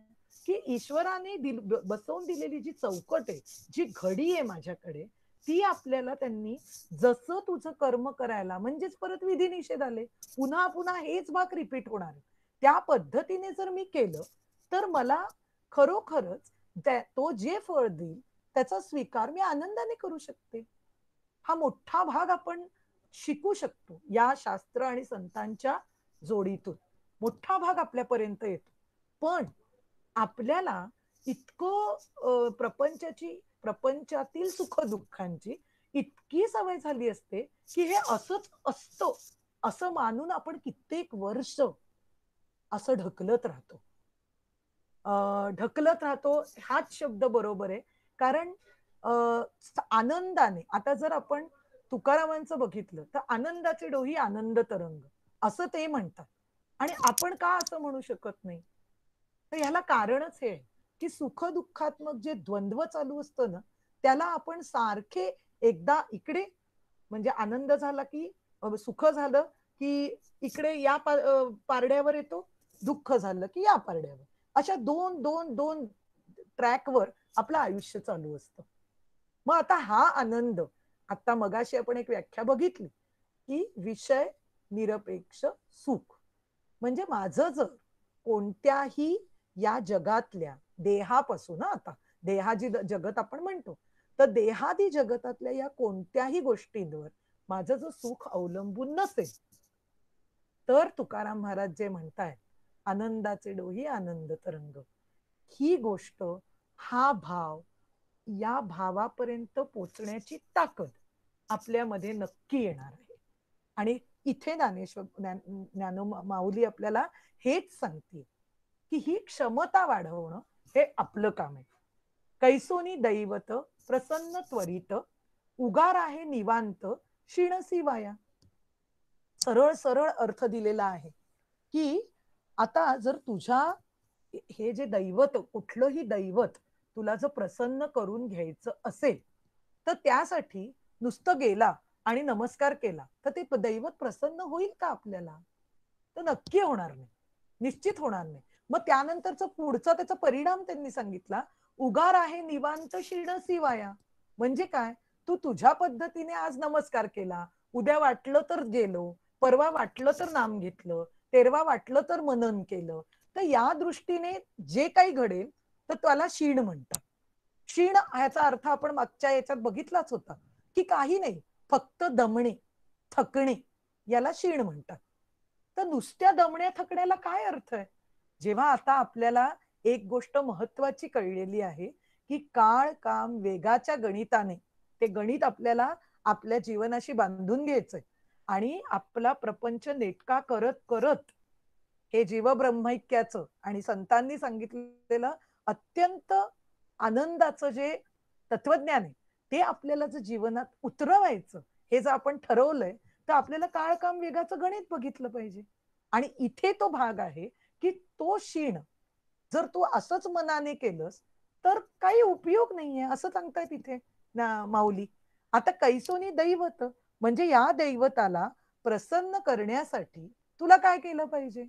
की ईश्वराने बसवून दिलेली जी चौकट आहे, जी घडी आहे माझ्याकडे, ती आपल्याला त्यांनी जसं तुझं कर्म करायला, म्हणजेच परत विधी निषेध आले, पुन्हा पुन्हा हेच भाग रिपीट होणार आहे, त्या पद्धतीने जर मी केलं तर मला खरोखरच तो जे फळ देईल त्याचा स्वीकार मी आनंदाने करू शकते. हा मोठा भाग आपण शिकू शकतो या शास्त्र आणि संतांच्या जोडीतून. मोठा भाग आपल्यापर्यंत येतो. पण आपल्याला इतकं प्रपंचातील सुख दुःखांची इतकी सवय झाली असते की हे असंच असतं असं मानून आपण कित्येक वर्ष असं ढकलत राहतो. ढकलत राहतो हाच शब्द बरोबर आहे. कारण आनंदाने, आता जर आपण तुकारामांचं बघितलं तर आनंदाचे डोही आनंद तरंग असं ते म्हणतात. आणि आपण का असं म्हणू शकत नाही, तर ह्याला कारणच हे की सुख दुःखात्मक जे द्वंद्व चालू असतं ना, त्याला आपण सारखे एकदा इकडे म्हणजे आनंद झाला की सुख झालं की इकडे या पारड्यावर येतो, दुःख झालं की या पारड्यावर, अशा दोन दोन दोन ट्रॅकवर आपलं आयुष्य चालू असतं. मग आता हा आनंद, आता मगाशी आपण एक व्याख्या बघितली की विषय निरपेक्ष सुख, म्हणजे माझं जर कोणत्याही या जगातल्या देहापासून, आता देहाजी जगत आपण म्हणतो, तर देहादी जगतातल्या या कोणत्याही गोष्टींवर माझं जर सुख अवलंबून नसेल तर तुकाराम महाराज जे म्हणतायत आनंदाचे डोही आनंद तरंग, ही गोष्ट, हा भाव, या भावापर्यंत पोचण्याची ताकद आपल्यामध्ये नक्की येणार आहे. आणि इथे ज्ञानो माऊली आपल्याला हेच सांगते की ही क्षमता वाढवणं हे आपलं काम आहे. कैसोनी दैवत प्रसन्न त्वरित उगार आहे निवांत शिणसी वाया. सरळ सरळ अर्थ दिलेला आहे की आता जर तुझ्या हे जे दैवत, कुठलंही दैवत तुला जर प्रसन्न करून घ्यायचं असेल तर त्यासाठी नुसतं गेला आणि नमस्कार केला तर ते दैवत प्रसन्न होईल का आपल्याला? तर नक्की होणार नाही, निश्चित होणार नाही. मग त्यानंतरचा पुढचा त्याचा परिणाम त्यांनी सांगितला, उगार आहे निवांत शिणसी वाया. म्हणजे काय, तू तुझ्या पद्धतीने आज नमस्कार केला, उद्या वाटलं तर गेलो, परवा वाटलं तर नाम घेतलं, तेरवा वाटलं तर मनन केलं, तर या दृष्टीने जे काही घडेल तर त्याला शीण म्हणतात. शीण ह्याचा अर्थ आपण मागच्या याच्यात बघितलाच होता की काही नाही, फक्त दमणे, थकणे, याला शीण म्हणतात. तर नुसत्या दमण्या थकण्याला काय अर्थ आहे? जेव्हा आता आपल्याला एक गोष्ट महत्वाची कळलेली आहे की काळ काम वेगाच्या गणिताने ते गणित आपल्याला आपल्या जीवनाशी बांधून घ्यायचंय आणि आपला प्रपंच नेटका करत करत हे जीवब्रह्मैक्याचं आणि संतांनी सांगितलेलं अत्यंत आनंदाचं जे तत्वज्ञान आहे ते आपल्याला जर जीवनात उतरवायचं हे जर आपण ठरवलंय तर आपल्याला काळ काम वेगाचं गणित बघितलं पाहिजे. आणि इथे तो भाग आहे की तो शीण जर तू असंच मनाने केलंस तर काही उपयोग नाहीये असं सांगताय तिथे माऊली. आता कैसोनी दैवत म्हणजे या दैवताला प्रसन्न करण्यासाठी तुला काय केलं पाहिजे?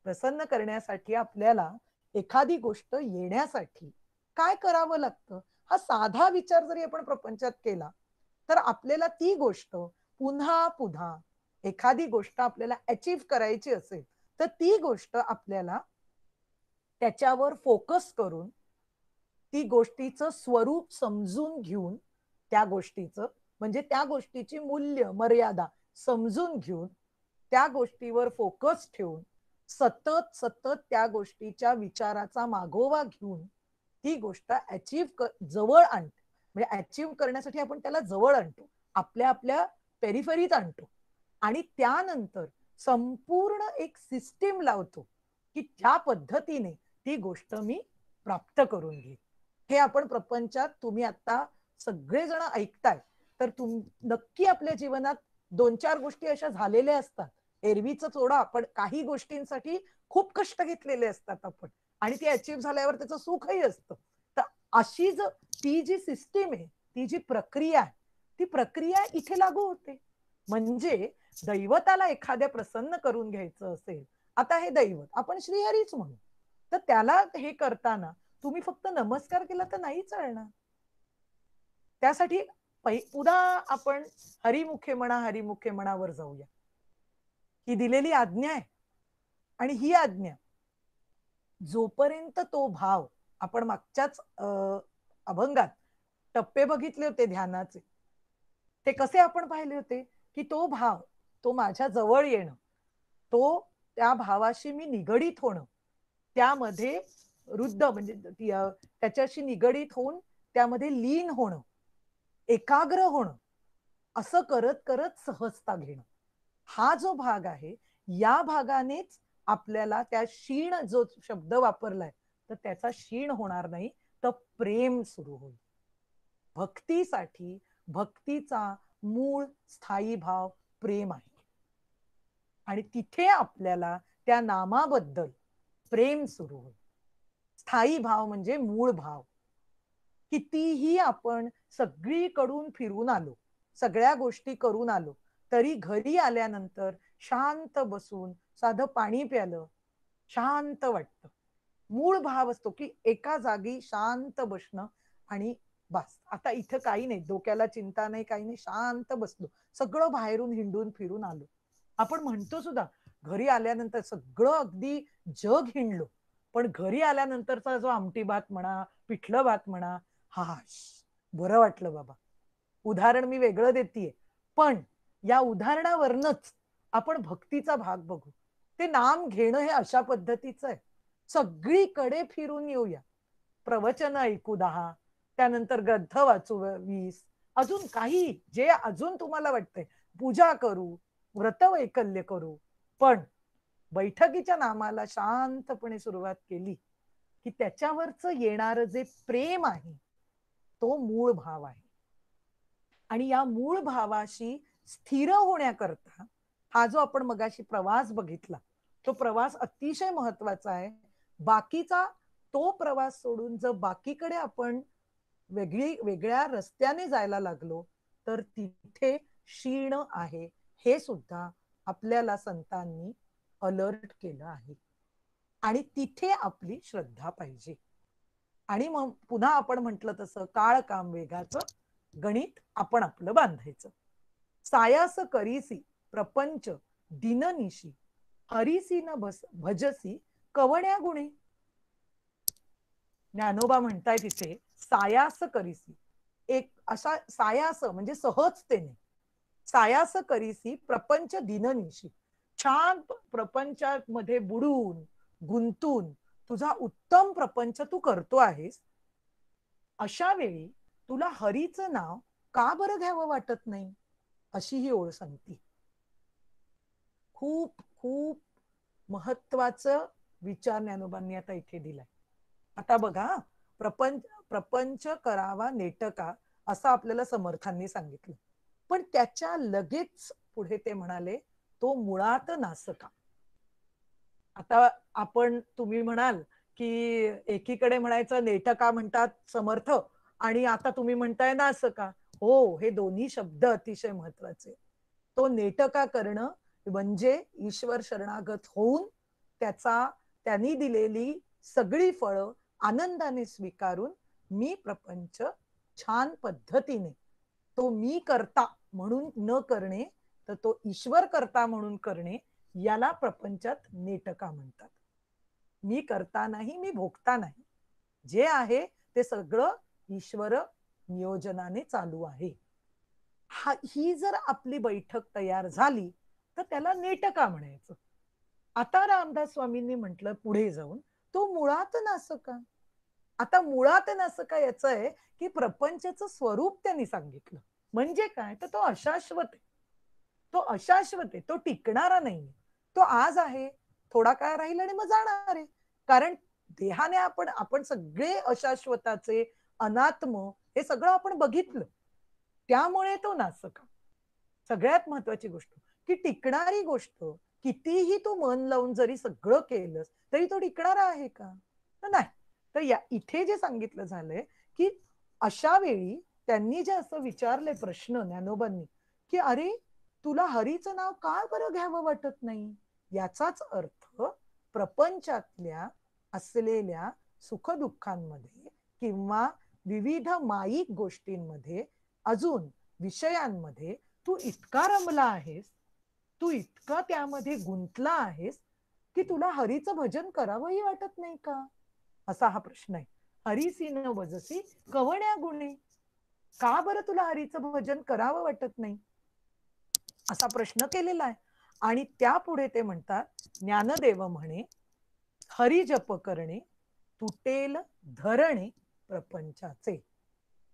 प्रसन्न करण्यासाठी आपल्याला एखादी गोष्ट येण्यासाठी काय करावं लागतं हा साधा विचार जरी आपण प्रपंचात केला तर आपल्याला ती गोष्ट पुन्हा पुन्हा एखादी गोष्ट आपल्याला अचीव करायची असेल तर ती गोष्ट आपल्याला त्याच्यावर फोकस करून ती गोष्टीचं स्वरूप समजून घेऊन त्या गोष्टीचं म्हणजे त्या गोष्टीची मूल्य मर्यादा समजून घेऊन त्या गोष्टीवर फोकस ठेवून सतत सतत त्या गोष्टीच्या विचाराचा मागोवा घेऊन ती गोष्ट जवळ आणतो. म्हणजे अचीव करण्यासाठी आपण त्याला जवळ आणतो, आपल्या आपल्या पेरिफरीत आणतो आणि त्यानंतर संपूर्ण एक सिस्टीम लावतो की त्या पद्धतीने ती गोष्ट मी प्राप्त करून घेईन. हे आपण प्रपंचात तुम्ही आता सगळेजण ऐकताय तर नक्की आपल्या जीवनात दोन चार गोष्टी अशा झालेल्या असतात. एरवीच सोडा आपण काही गोष्टींसाठी खूप कष्ट घेतलेले असतात आपण आणि ती अचीव झाल्यावर त्याचं सुखही असतं. तर अशी ती जी सिस्टीम आहे ती जी प्रक्रिया आहे ती प्रक्रिया इथे लागू होते. म्हणजे दैवताला एखाद्या प्रसन्न करून घ्यायचं असेल, आता हे दैवत आपण श्रीहरीच म्हणू तर त्याला हे करताना तुम्ही फक्त नमस्कार केला तर नाही चालणार. त्यासाठी पुन्हा आपण हरिमुखे मनावर जाऊया. ही दिलेली आज्ञा आहे आणि ही आज्ञा जोपर्यंत तो भाव आपण मागच्याच अभंगात टप्पे बघितले होते ध्यानाचे ते कसे आपण पाहिले होते की तो भाव तो माझ्या जवळ येणं तो त्या भावाशी मी निगडीत होणं त्यामध्ये रुद्ध म्हणजे त्याच्याशी निगडीत होऊन त्यामध्ये लीन होणं एकाग्र होणं असं करत करत सहजता घेणं हा जो भाग आहे या भागानेच आपल्याला त्या शीण जो शब्द वापरलाय तर त्याचा शीण होणार नाही तर प्रेम सुरू होईल. भक्तीसाठी भक्तीचा मूळ स्थायी भाव प्रेम आहे आणि तिथे आपल्याला त्या नामाबद्दल प्रेम सुरू होईल. स्थायी भाव म्हणजे मूळ भाव. कितीही आपण सगळीकडून फिरून आलो सगळ्या गोष्टी करून आलो तरी घरी आल्यानंतर शांत बसून साधं पाणी प्यालं शांत वाटतं. मूळ भाव असतो की एका जागी शांत बसणं आणि बस आता इथं काही नाही डोक्याला चिंता नाही काही नाही शांत बसलो सगळं बाहेरून हिंडून फिरून आलो. आपण म्हणतो सुद्धा घरी आल्यानंतर सगळं अगदी जग हिंडलो पण घरी आल्यानंतरचा जो आमटी भात म्हणा पिठलं भात म्हणा हा बरं वाटलं बाबा. उदाहरण मी वेगळं देतीये पण या उदाहरणावरनच आपण भक्तीचा भाग बघू. ते नाम घेणं हे अशा पद्धतीचं आहे सगळीकडे फिरून येऊया. प्रवचन ऐकू 10 त्यानंतर ग्रंथ वाचू 20 अजून काही जे अजून तुम्हाला वाटतंय पूजा करू व्रतवैकल्य करू, पण बैठकीच्या नामाला शांतपणे सुरुवात केली की त्याच्यावरच येणारं जे प्रेम आहे तो मूळ भाव आहे. आणि या मूळ भावाशी स्थिर होण्याकरता हा जो आपण मगाशी प्रवास बघितला तो प्रवास अतिशय महत्वाचा आहे. बाकीचा तो प्रवास सोडून जर बाकीकडे आपण वेगळ्या रस्त्याने जायला लागलो तर तिथे क्षीण आहे, हे सुद्धा आपल्याला संतांनी अलर्ट केलं आहे. आणि तिथे आपली श्रद्धा पाहिजे. आणि मग पुन्हा आपण म्हटलं तसं काळ काम वेगाचं गणित आपण आपलं बांधायचं. सायास करीसी प्रपंच दिननिशी हरीसी न भजसी कवण्या गुणे. ज्ञानोबा म्हणताय तिथे सायास करीसी, एक असा सायास म्हणजे सहजतेने, सायास करीसी प्रपंच दिननिशी, छान प्रपंचामध्ये बुडून गुंतून तुझा उत्तम प्रपंच तू करतो आहेस. अशा वेळी तुला हरीचं नाव का बरं घ्यावं वाटत नाही, अशी ही ओळ सांगती. खूप खूप महत्वाचं विचार ज्ञानोबांनी आता इथे दिलाय. आता बघा, प्रपंच प्रपंच करावा नेटका असं आपल्याला समर्थांनी सांगितलं, पण त्याच्या लगेच पुढे ते म्हणाले तो मुळात नासका. आता तुम्ही म्हणाल की एकीकडे म्हणायचं नेटका म्हणतात समर्थ आणि आता तुम्ही म्हणताय नासका. हो, हे दोन्ही शब्द अतिशय महत्वाचे. तो नेटका करणं म्हणजे ईश्वर शरणागत होऊन त्यांनी दिलेली सगळी फळं आनंदाने स्वीकारून मी प्रपंच छान पद्धतीने, तो मी करता म्हणून न करणे तर तो ईश्वर करता म्हणून करणे, याला प्रपंचात नेटका म्हणतात. मी करता नाही, मी भोगता नाही, जे आहे ते सगळं ईश्वर नियोजनाने चालू आहे. ही जर आपली बैठक तयार झाली तर त्याला नेटका म्हणायचं. आता रामदास स्वामींनी म्हटलं पुढे जाऊन तो मुळात नासका. आता मुळात नासका याचं आहे की प्रपंचाचं स्वरूप त्यांनी सांगितलं. म्हणजे काय, तर तो अशाश्वत आहे. तो अशाश्वत आहे, तो टिकणारा नाही. तो आज आहे, थोडा काळ राहील आणि मग जाणार आहे. कारण देहाने आपण सगळे अशाश्वताचे अनात्म हे सगळं आपण बघितलं, त्यामुळे तो नासका. सगळ्यात महत्वाची गोष्ट की टिकणारी गोष्ट कितीही तू मन लावून जरी सगळं केलंस तरी तो टिकणारा आहे का, नाही. तर इथे जे सांगितलं झालंय की अशा वेळी त्यांनी जे असं विचारले प्रश्न ज्ञानोबांनी की अरे तुला हरीचं नाव का बरं घ्यावं वाटत नाही, याचाच अर्थ प्रपंचातल्या असलेल्या सुखदुःखांमध्ये किंवा विविध माईक गोष्टींमध्ये अजून विषयांमध्ये तू इतका रमला आहेस, तू इतका त्यामध्ये गुंतला आहेस की तुला हरीचं भजन करावंही वाटत नाही का, असा हा प्रश्न आहे. हरीसी न वजसी कवण्या गुणे, का बरं तुला हरीचं भजन करावं वाटत नाही, असा प्रश्न केलेला आहे. आणि त्यापुढे ते म्हणतात ज्ञानदेव म्हणे हरी जप करणे तुटेल धरणे प्रपंचाचे.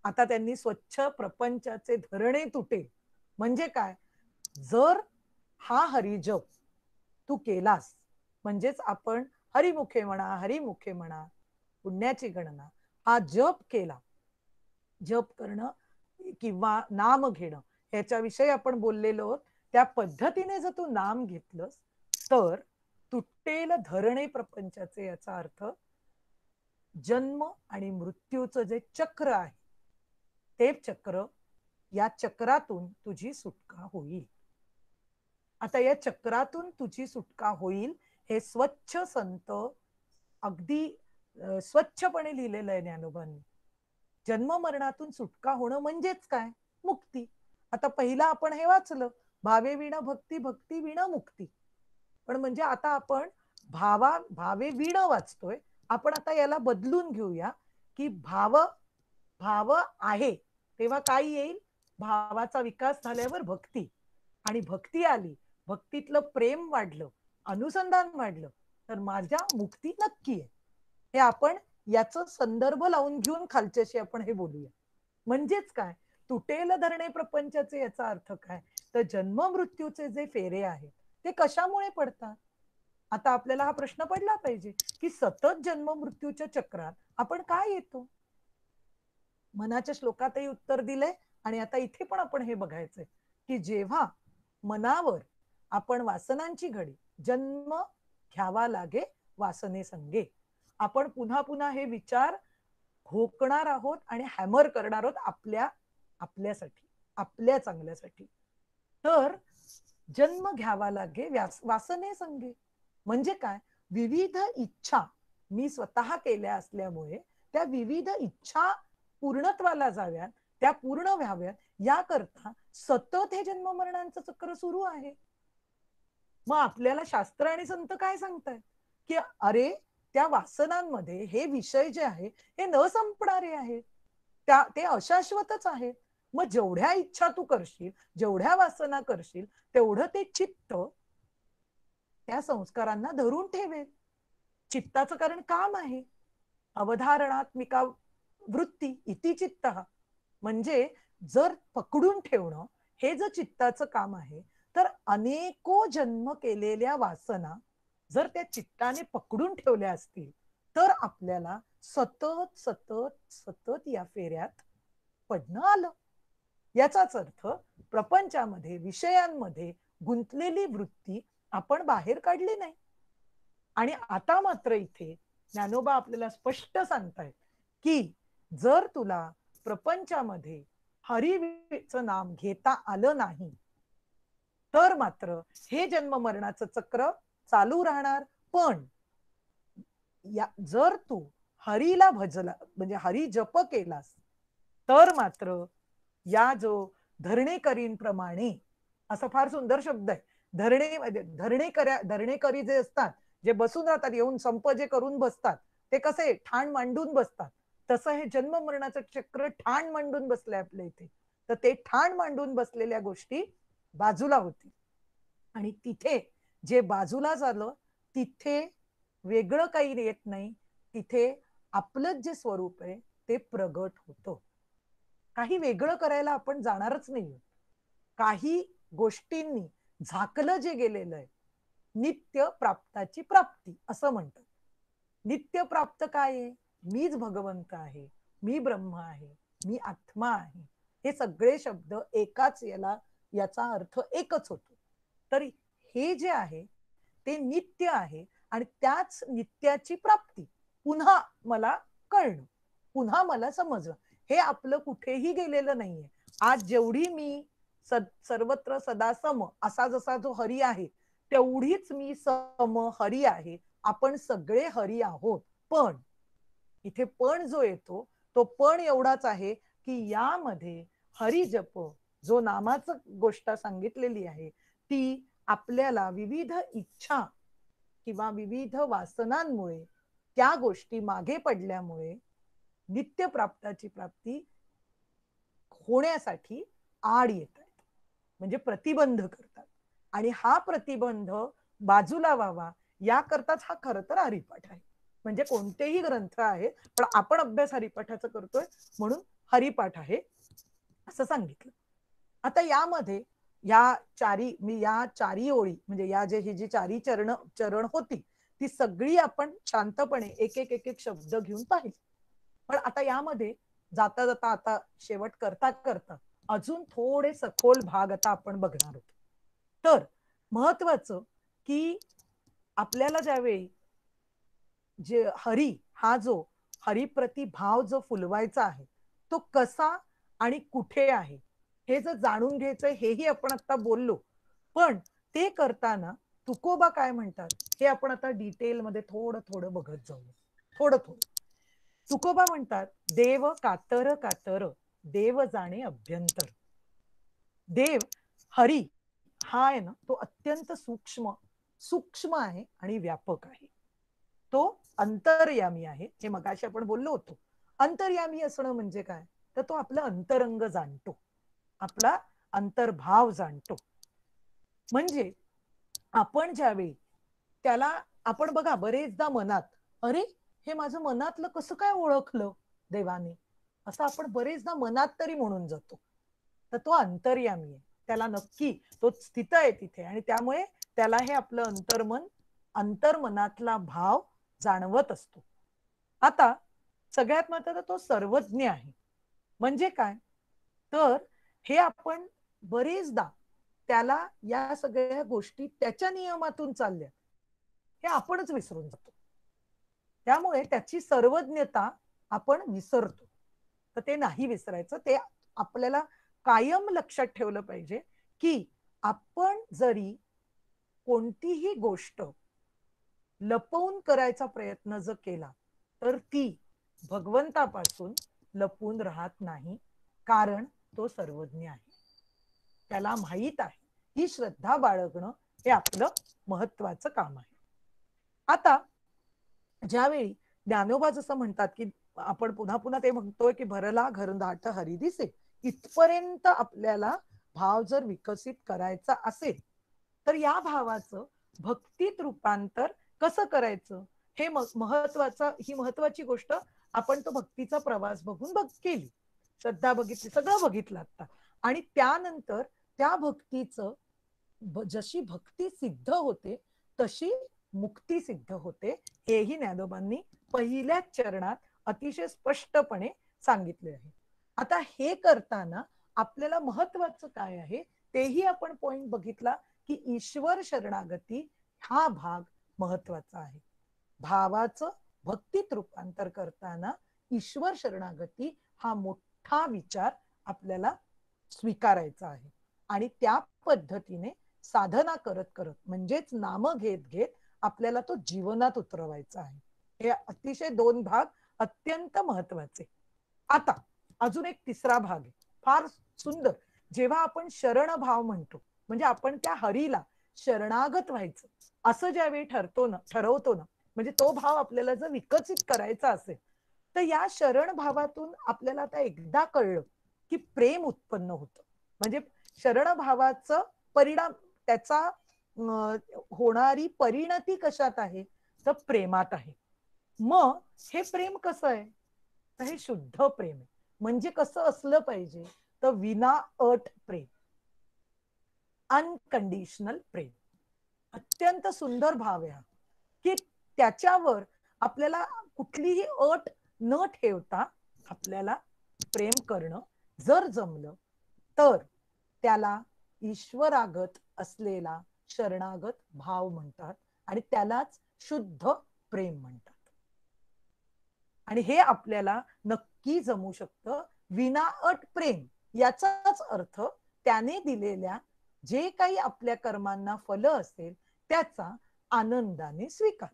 आता त्यांनी स्वच्छ प्रपंचाचे धरणे तुटेल म्हणजे काय, जर हा हरिजप तू केलास म्हणजेच आपण हरिमुखे म्हणा पुण्याची गणना, हा जप केला, जप करणं किंवा नाम घेणं ह्याच्याविषयी आपण बोललेलो, त्या पद्धतीने जर तू नाम घेतलंस तर तुटेल धरणे प्रपंचाचे, याचा अर्थ जन्म आणि मृत्यूचं जे चक्र आहे ते चक्र, या चक्रातून तुझी सुटका होईल. आता या चक्रातून तुझी सुटका होईल हे स्वच्छ संत अगदी स्वच्छपणे लिहिलेलं आहे ज्ञानोबांनी. जन्म मरणातून सुटका होणं म्हणजेच काय, मुक्ती. आता पहिला आपण हे वाचलं, भावे विण भक्ती, भक्ती विण मुक्ती. पण म्हणजे आता आपण भावे विण वाचतोय, आपण आता याला बदलून घेऊया की भाव आहे तेव्हा काय येईल, भावाचा विकास झाल्यावर भक्ती, आणि भक्ती आली, भक्तीतलं प्रेम वाढलं, अनुसंधान वाढलं, तर माझ्या मुक्ती नक्की आहे. हे आपण याचा संदर्भ लावून घेऊन खालच्याशी आपण हे बोलूया. म्हणजेच काय, तुटेल धरणे प्रपंचाचे याचा अर्थ काय, तर जन्म मृत्यूचे जे फेरे आहेत ते कशामुळे पडतात? आता आपल्याला हा प्रश्न पडला पाहिजे की सतत जन्म मृत्यूच्या चक्रात आपण काय येतो. मनाच्या श्लोकातही उत्तर दिलंय आणि आता इथे पण आपण हे बघायचंय की जेव्हा मनावर आपण वासनांची घडी जन्म घ्यावा लागे वासने संगे, आपण पुन्हा पुन्हा हे विचार घोकणार आहोत आणि हॅमर करणार आहोत आपल्यासाठी, आपल्या चांगल्यासाठी. तर जन्म घ्यावा लागे वासने संगे म्हणजे काय? विविध इच्छा मी स्वतः केल्या असल्यामुळे त्या विविध इच्छा पूर्णत्वाला जाव्यात, त्या पूर्ण व्हाव्यात याकरता सतत हे जन्म मरणांचं चक्र सुरू आहे. मग आपल्याला शास्त्र आणि संत काय सांगतायत की अरे त्या वासनांमध्ये हे विषय जे आहे हे न संपणारे आहेत, ते अशाश्वतच आहेत. मग जेवढ्या इच्छा तू करशील, जेवढ्या वासना करशील, तेवढं ते चित्त त्या संस्कारांना धरून ठेवेल. चित्ताचं कारण काम आहे. अवधारणात्मिका वृत्ती इति चित्त, म्हणजे जर पकडून ठेवणं हे जर चित्ताचं काम आहे, तर अनेको जन्म केलेल्या वासना जर त्या चित्ताने पकडून ठेवल्या असतील तर आपल्याला सतत सतत सतत या फेऱ्यात पडणं आलं. याचाच अर्थ प्रपंचामध्ये विषयांमध्ये गुंतलेली वृत्ती आपण बाहेर काढली नाही. आणि आता मात्र इथे ज्ञानोबा आपल्याला स्पष्ट सांगतायत की जर तुला प्रपंचामध्ये हरीचं नाम घेता आलं नाही तर मात्र हे जन्म मरणाचं चक्र चालू राहणार. पण जर तू हरीला भजला म्हणजे हरी जप केलास तर मात्र या जो धरणेकरींप्रमाणे, असा फार सुंदर शब्द आहे, धरणेकरी जे असतात, जे बसून राहतात, येऊन संप जे करून बसतात, ते कसे ठाण मांडून बसतात, तसं हे जन्म मरणाचं चक्र ठाण मांडून बसलंय आपल्या इथे. तर ते ठाण मांडून बसलेल्या गोष्टी बाजूला होती आणि तिथे जे बाजूला झालं तिथे वेगळं काही येत नाही, तिथे आपलं जे स्वरूप आहे ते प्रगट होतं. काही वेगळं करायला आपण जाणारच नाही. काही गोष्टींनी झाकलं जे गेलेलं आहे, नित्य प्राप्ताची प्राप्ती असं म्हणतात. नित्य प्राप्त काय आहे? मीच भगवंत आहे, मी ब्रह्म आहे, मी आत्मा आहे. हे सगळे शब्द एकाच याचा अर्थ एकच होतो. तर हे जे आहे ते नित्य आहे आणि त्याच नित्याची प्राप्ती पुन्हा मला कळणं, पुन्हा मला समजणं, हे आपलं कुठेही गेलेलं नाहीये. आज जेवढी मी सर्वत्र सदा सम असा जसा जो हरी आहे तेवढीच मी सम हरी आहे. आपण सगळे हरी आहोत. पण इथे पण जो येतो तो पण एवढाच आहे की यामध्ये हरी जप जो नामाचं गोष्ट सांगितलेली आहे ती आपल्याला विविध इच्छा किंवा विविध वासनांमुळे त्या गोष्टी मागे पडल्यामुळे नित्य प्राप्ताची प्राप्ती होण्यासाठी आड येत आहेत, म्हणजे प्रतिबंध करतात. आणि हा प्रतिबंध बाजूला व्हावा याकरताच हा खरं तर हरिपाठ आहे. म्हणजे कोणतेही ग्रंथ आहे पण आपण अभ्यास हरिपाठाचा करतोय म्हणून हरिपाठ आहे असं सांगितलं. आता यामध्ये या चारी ओळी म्हणजे ही जी चारी चरण होती ती सगळी आपण शांतपणे एक एक एक एक शब्द घेऊन पाहिली. पण आता यामध्ये जाता जाता आता शेवट करता करता अजून थोडे सखोल भाग आता आपण बघणार आहोत. तर महत्वाचं की आपल्याला ज्यावेळी जे हरी हा जो हरिप्रती भाव जो फुलवायचा आहे तो कसा आणि कुठे आहे हे जर जाणून घ्यायचं हेही आपण आता बोललो. पण ते करताना तुकोबा काय म्हणतात हे आपण आता डिटेलमध्ये थोडं थोडं बघत जाऊया. थोडं थोडं तुकोबा म्हणतात, देव कातर कातर देव जाणे अभ्यंतर. देव हरी हा आहे ना तो अत्यंत सूक्ष्म सूक्ष्म आहे आणि व्यापक आहे. तो अंतर्यामी आहे. हे मगाशी आपण बोललो होतो. अंतर्यामी असणं म्हणजे काय? तर तो आपला अंतरंग जाणतो, आपला अंतर्भाव जाणतो. म्हणजे आपण ज्यावेळी त्याला आपण बघा बरेचदा मनात अरे हे माझं मनातलं कसं काय ओळखलं देवाने, असं आपण बरेचदा मनात तरी म्हणून जातो. तर तो अंतर्यामी आहे. त्याला नक्की तो स्थित आहे तिथे, आणि त्यामुळे त्याला हे आपलं अंतर्मनातला भाव जाणवत असतो. आता सगळ्यात महत्त्वाचं, तो सर्वज्ञ आहे. म्हणजे काय, तर हे आपण बरेचदा त्याला या सगळ्या गोष्टी त्याच्या नियमातून चालल्या हे आपणच विसरून जातो. त्यामुळे त्याची सर्वज्ञता आपण विसरतो. तर ते नाही विसरायचं. ते आपल्याला कायम लक्षात ठेवलं पाहिजे की आपण जरी कोणतीही गोष्ट लपवून करायचा प्रयत्न जर केला तर ती भगवंतापासून लपून राहत नाही, कारण तो सर्वज्ञ आहे. त्याला माहित आहे. ही श्रद्धा बाळगणं हे आपलं महत्वाचं काम आहे. आता ज्यावेळी ज्ञानोबा जसं म्हणतात की आपण पुन्हा पुन्हा ते म्हणतोय की भरला घरदाट हरी दिसे, इथपर्यंत आपल्याला भाव जर विकसित करायचा असेल तर या भावाचं भक्तीत रूपांतर कसं करायचं हे ही महत्वाची गोष्ट. आपण तो भक्तीचा प्रवास बघून केली, श्रद्धा बघितली, सगळं बघितलं आता. आणि त्यानंतर त्या भक्तीचं जशी भक्ती सिद्ध होते तशी मुक्ती सिद्ध होते, हेही ज्ञानोबांनी पहिल्याच चरणात अतिशय स्पष्टपणे सांगितले आहे. आता हे करताना आपल्याला महत्वाचं काय आहे तेही आपण पॉइंट बघितला की ईश्वर शरणागती हा भाग महत्वाचा आहे. भावाचं भक्तीत रूपांतर करताना ईश्वर शरणागती हा मोठा विचार आपल्याला स्वीकारायचा आहे. आणि त्या पद्धतीने साधना करत करत म्हणजेच नाम घेत घेत आपल्याला तो जीवनात उतरवायचा आहे. हे अतिशय दोन भाग अत्यंत महत्वाचे. आता अजून एक तिसरा भाग आहे, फार सुंदर. जेव्हा आपण शरण भाव म्हणतो म्हणजे आपण त्या हरीला शरणागत व्हायचं असं ज्यावेळी ठरवतो ना, म्हणजे तो भाव आपल्याला जर विकसित करायचा असेल तर या शरण भावातून आपल्याला आता एकदा कळलं की प्रेम उत्पन्न होतं. म्हणजे शरण भावाचं परिणाम, त्याचा होणारी परिणती कशात आहे तर प्रेमात आहे. मग हे प्रेम कसं आहे तर हे शुद्ध प्रेम आहे. म्हणजे कसं असलं पाहिजे तर विना अट प्रेम, अनकंडिशनल प्रेम. अत्यंत सुंदर भाव आहे हा की त्याच्यावर आपल्याला कुठलीही अट न ठेवता आपल्याला प्रेम करणं जर जमलं तर त्याला ईश्वरागत असलेला शरणागत भाव म्हणतात आणि त्यालाच शुद्ध प्रेम म्हणतात. आणि हे आपल्याला नक्की जमू शकतं. विनाअट प्रेम याचाच अर्थ त्याने दिलेल्या जे काही आपल्या कर्मांना फल असेल त्याचा आनंदाने स्वीकार,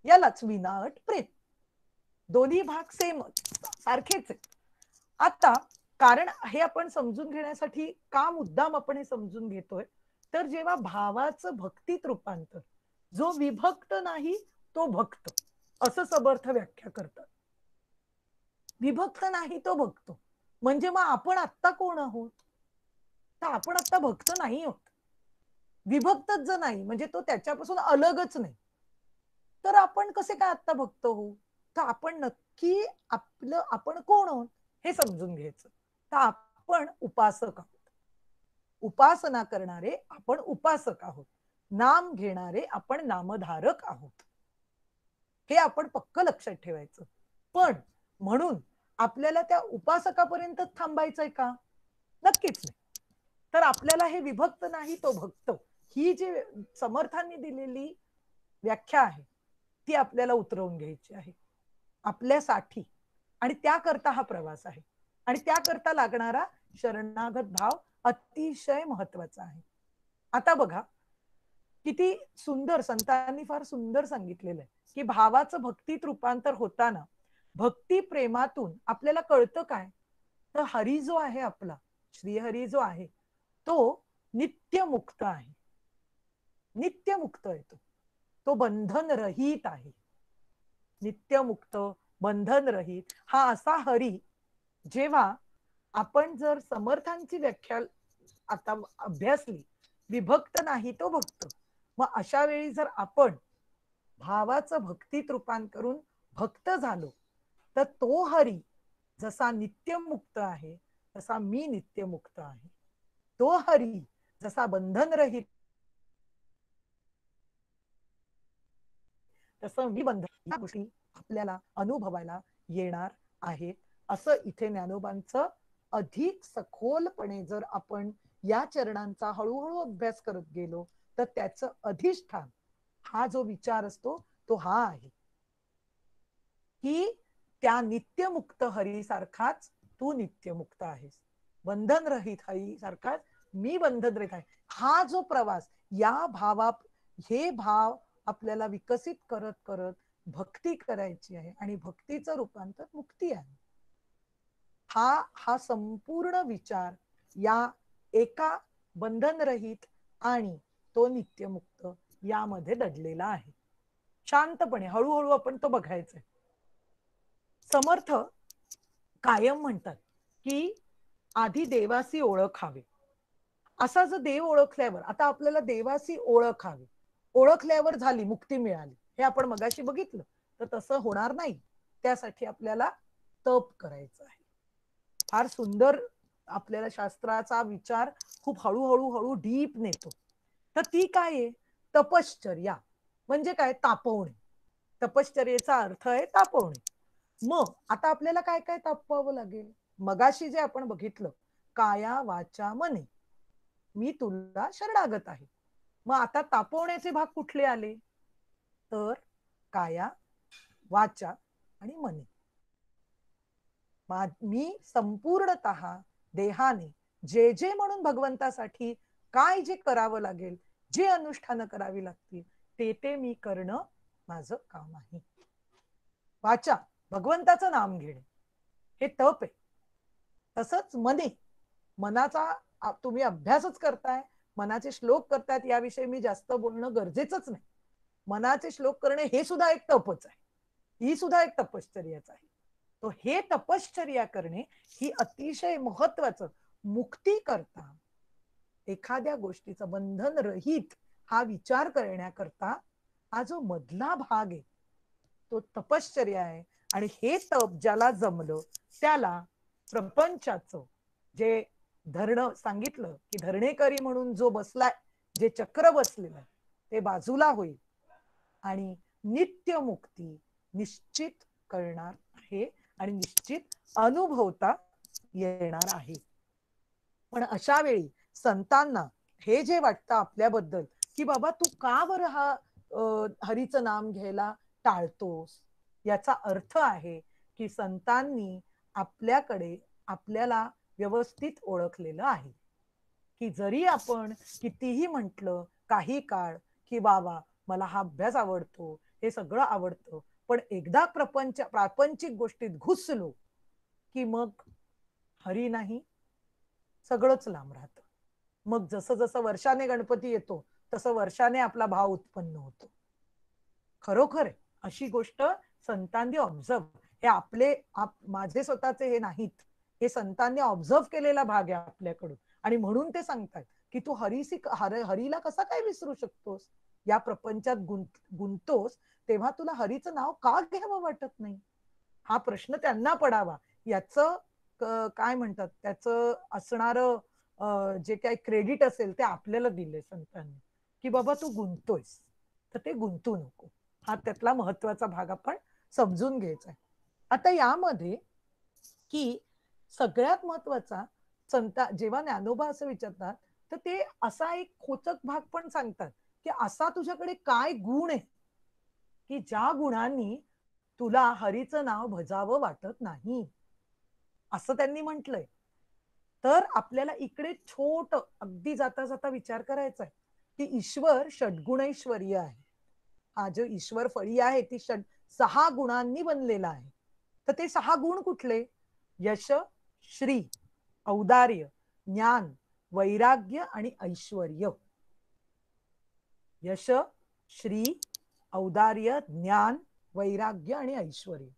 यालाच विनाअट प्रेम. दोन्ही भाग सेम सारखेच आहेत. आता कारण हे आपण समजून घेण्यासाठी का मुद्दाम आपण हे समजून घेतोय तर जेव्हा भावाचं भक्तीत रूपांतर, जो विभक्त नाही तो भक्त असं समर्थ व्याख्या करतात. विभक्त नाही तो भक्त म्हणजे मग आपण आत्ता कोण आहोत तर आपण आत्ता भक्त नाही आहोत. विभक्तच जर नाही म्हणजे तो त्याच्यापासून अलगच नाही तर आपण कसे काय आत्ता भक्त होऊ. तर आपण नक्की आपण कोण आहोत हे समजून घ्यायचं. तर आपण उपासक आहोत, उपासना करणारे आपण उपासक आहोत, नाम घेणारे आपण नामधारक आहोत. हे आपण पक्क लक्षात ठेवायचं. पण म्हणून आपल्याला त्या उपासकापर्यंत थांबायचंय का, नक्कीच नाही. तर आपल्याला हे विभक्त नाही तो भक्त ही जी समर्थांनी दिलेली व्याख्या आहे ती आपल्याला उतरवून घ्यायची आहे आपल्यासाठी. आणि त्याकरता हा प्रवास आहे आणि त्याकरता लागणारा शरणागत भाव अतिशय महत्वाचा आहे. आता बघा किती सुंदर संतांनी फार सुंदर सांगितलेलं आहे की भावाचं भक्तीत रूपांतर होताना भक्ती प्रेमातून आपल्याला कळतं काय तर हरी जो आहे आपला श्रीहरी जो आहे तो नित्यमुक्त आहे. नित्यमुक्त आहे तो बंधन रहित आहे. नित्यमुक्त बंधन रहित हा असा हरी जेव्हा आपण जर समर्थांची व्याख्या आता अभ्यासली, विभक्त नाही तो भक्त, मग अशा वेळी जर आपण भावाचं भक्तीत रूपांतर करून भक्त झालो तर तो हरी जसा नित्यमुक्त आहे तसा मी नित्यमुक्त आहे. तो हरी जसा बंधन रहित तसं विबंधन या गोष्टी आपल्याला अनुभवायला येणार आहेत, असं इथे ज्ञानोबांचं अधिक सखोलपणे जर आपण या चरणांचा हळूहळू अभ्यास करत गेलो तर त्याचं अधिष्ठान हा जो विचार असतो तो हा आहे की त्या नित्यमुक्त हरीसारखाच तू नित्यमुक्त आहेस, बंधन रहित हरी सारखाच मी बंधन रहित आहे. हा जो प्रवास या हे भाव आपल्याला विकसित करत करत भक्ती करायची आहे आणि भक्तीचं रूपांतर मुक्ती आहे. हा संपूर्ण विचार या एका बंधनरहित आणि तो नित्यमुक्त यामध्ये दडलेला आहे. शांतपणे हळूहळू आपण तो बघायचा. समर्थ कायम म्हणतात की आधी देवासी ओळखावे. असा जो देव ओळखल्यावर आता आपल्याला देवासी ओळखावे, ओळखल्यावर झाली मुक्ती मिळाली हे आपण मगाशी बघितलं, तर तसं होणार नाही. त्यासाठी आपल्याला तप करायचं आहे. फार सुंदर आपल्याला शास्त्राचा विचार खूप हळूहळू हळू डीप नेतो. तर ती काय आहे? तपश्चर्या म्हणजे काय? तापवणे. तपश्चर्येचा अर्थ आहे तापवणे. मग आता आपल्याला काय काय तापवावं लागेल? मगाशी जे आपण बघितलं, काया वाचा मने मी तुला शरणागत आहे. मग आता तापवण्याचे भाग कुठले आले? तर काया वाचा आणि मने. मी संपूर्णतः देहाने जे जे म्हणून भगवंतासाठी काय जे करावं लागेल, जे अनुष्ठान करावी लागतील ते मी करणं माझं काम आहे. वाचा भगवंताचं नाम घेणे हे तप आहे. तसंच मने, मनाचा तुम्ही अभ्यासच करताय, मनाचे श्लोक करतायत, याविषयी मी जास्त बोलणं गरजेचंच नाही. मनाचे श्लोक करणे हे सुद्धा एक तपच आहे, ही सुद्धा एक तपश्चर्याच आहे. तो हे तपश्चर्या करणे ही अतिशय महत्वाचं. मुक्ती करता एखाद्या गोष्टीचं बंधन रहित हा विचार करण्याकरता हा जो मधला भाग आहे तो तपश्चर्या आहे. आणि हे तप ज्याला जमलं त्याला प्रपंचाचं जे धरणं सांगितलं की धरणेकरी म्हणून जो बसलाय, जे चक्र बसलेलं आहे ते बाजूला होईल आणि नित्य मुक्ती निश्चित करणार आहे आणि निश्चित अनुभवता येणार आहे. पण अशा वेळी संतांना हे जे वाटतं आपल्याबद्दल की बाबा तू का बरं हा हरीचं नाम घ्यायला टाळतोस, याचा अर्थ आहे की संतांनी आपल्याकडे आपल्याला व्यवस्थित ओळखलेलं आहे की जरी आपण कितीही म्हटलं काही काळ की बाबा मला हा अभ्यास आवडतो, हे सगळं आवडतं, पण एकदा प्रापंचिक गोष्टीत घुसलो की मग हरी नाही, सगळंच लांब राहतं. मग जसं जसं वर्षाने गणपती येतो तसं वर्षाने आपला भाव उत्पन्न होतो. खरोखर अशी गोष्ट संतांनी ऑब्झर्व, हे माझे स्वतःचे हे नाहीत, हे संतांनी ऑब्झर्व केलेला भाग आहे आपल्याकडून. आणि म्हणून ते सांगतात की तू हरीला कसा काय विसरू शकतोस? या प्रपंचात गुंततोस तेव्हा तुला हरीचं नाव का घ्यावं वाटत नाही? हा प्रश्न त्यांना पडावा, याचं काय म्हणतात त्याचं असणारं जे काही क्रेडिट असेल ते आपल्याला दिले संतांनी की बाबा तू गुंततोयस तर ते गुंतू नको. हा त्यातला महत्वाचा भाग आपण समजून घ्यायचा आहे. आता यामध्ये की सगळ्यात महत्वाचा जेव्हा ज्ञानोबा असं विचारतात तर ते असा एक खोचक भाग पण सांगतात की असा तुझ्याकडे काय गुण आहे की ज्या गुणांनी तुला हरीचं नाव भजावं वाटत नाही, असं त्यांनी म्हटलंय. तर आपल्याला इकडे छोट अगदी जाता जाता विचार करायचा आहे की ईश्वर षड्गुणैश्वर्य आहे. हा जो ईश्वर फळी आहे ती 6 गुणांनी बनलेला आहे. तर ते 6 गुण कुठले? यश, श्री, औदार्य, ज्ञान, वैराग्य आणि ऐश्वर्य. यश, श्री, औदार्य, ज्ञान, वैराग्य आणि ऐश्वर्य,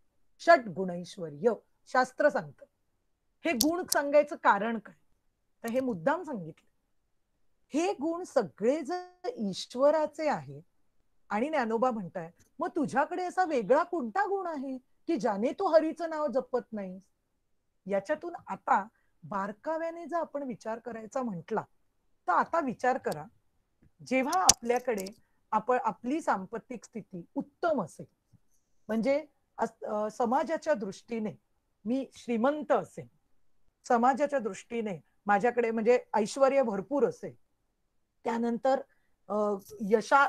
षड्गुणैश्वर्य शास्त्र सांगतं. हे गुण सांगायचं कारण काय? तर हे मुद्दाम सांगितलं. हे गुण सगळे जर ईश्वराचे आहे आणि ज्ञानोबा म्हणताय मग तुझ्याकडे असा वेगळा कोणता गुण आहे की ज्याने तू हरीचं नाव जपत नाही? याच्यातून आता बारकाव्याने जर आपण विचार करायचा म्हटला तर आता विचार करा, जेव्हा आपल्याकडे आपली सांपत्तिक स्थिती उत्तम असेल, म्हणजे समाजाच्या दृष्टीने मी श्रीमंत असेल, समाजाच्या दृष्टीने माझ्याकडे म्हणजे ऐश्वर्य भरपूर असेल, त्यानंतर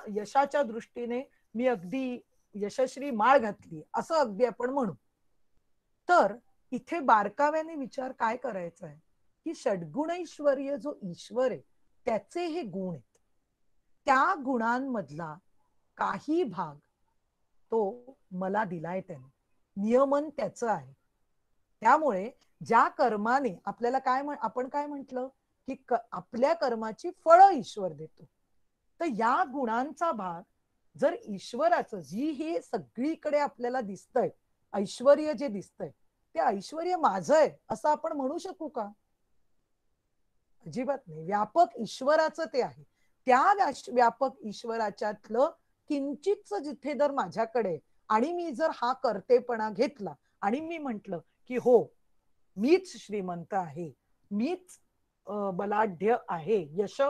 यशाच्या दृष्टीने मी अगदी यशस्वी माळ घातली असं अगदी आपण म्हणू, तर इथे बारकाव्याने विचार काय करायचा आहे की षड्गुणैश्वर्य जो ईश्वर आहे त्याचे हे गुण आहेत, त्या गुणांमधला काही भाग तो मला दिलाय त्याने, नियमन त्याचं आहे. त्यामुळे ज्या कर्माने आपल्याला आपण काय म्हटलं की आपल्या कर्माची फळं ईश्वर देतो, तर या गुणांचा भाग जर ईश्वराचं, जी हे सगळीकडे आपल्याला दिसतंय ऐश्वर्य जे दिसतंय ते ऐश्वर्य माझं आहे असं आपण म्हणू शकू का? अजिबात नाही. व्यापक ईश्वराचं ते आहे. त्या व्यापक ईश्वराच्यातलं किंचितच जिथे जर माझ्याकडे आणि मी जर हा कर्तेपणा घेतला आणि मी म्हंटल की हो मीच श्रीमंत आहे, मीच बलाढ्य आहे, यश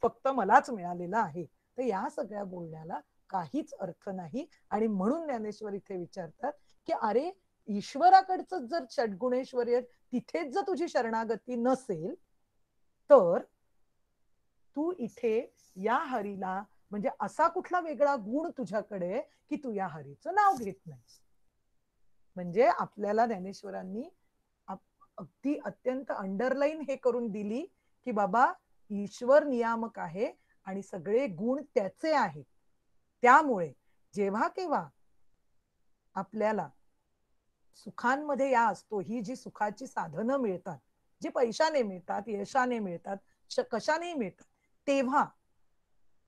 फक्त मलाच मिळालेलं आहे, तर या सगळ्या बोलण्याला काहीच अर्थ नाही. आणि म्हणून ज्ञानेश्वर इथे विचारतात की अरे ईश्वराकडचं जर षड्गुणेश्वर्य तिथेच जर तुझी शरणागती नसेल तर तू इथे या हरीला म्हणजे असा कुठला वेगळा गुण तुझ्याकडे की तू या हरीचं नाव घेत नाहीस. म्हणजे आपल्याला ज्ञानेश्वरांनी अगदी अत्यंत अंडरलाईन हे करून दिली की बाबा ईश्वर नियामक आहे आणि सगळे गुण त्याचे आहेत. त्यामुळे जेव्हा केव्हा आपल्याला सुखांमध्ये या असतो, ही जी सुखाची साधनं मिळतात, जी पैशाने मिळतात, यशाने मिळतात, कशाने मिळतात, तेव्हा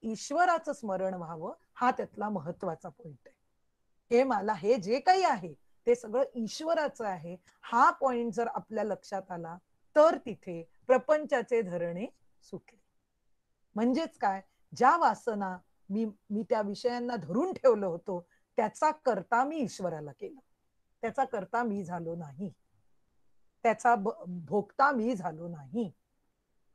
ईश्वराचं स्मरण व्हावं हा त्यातला महत्वाचा पॉइंट आहे. हे मला हे जे काही आहे ते सगळं ईश्वराचं आहे हा पॉइंट जर आपल्या लक्षात आला तर तिथे प्रपंचाचे धरणे सुटले. म्हणजेच काय, ज्या वासना मी त्या विषयांना धरून ठेवलं होतो त्याचा करता मी ईश्वराला केला, त्याचा करता मी झालो नाही, त्याचा भोगता मी झालो नाही.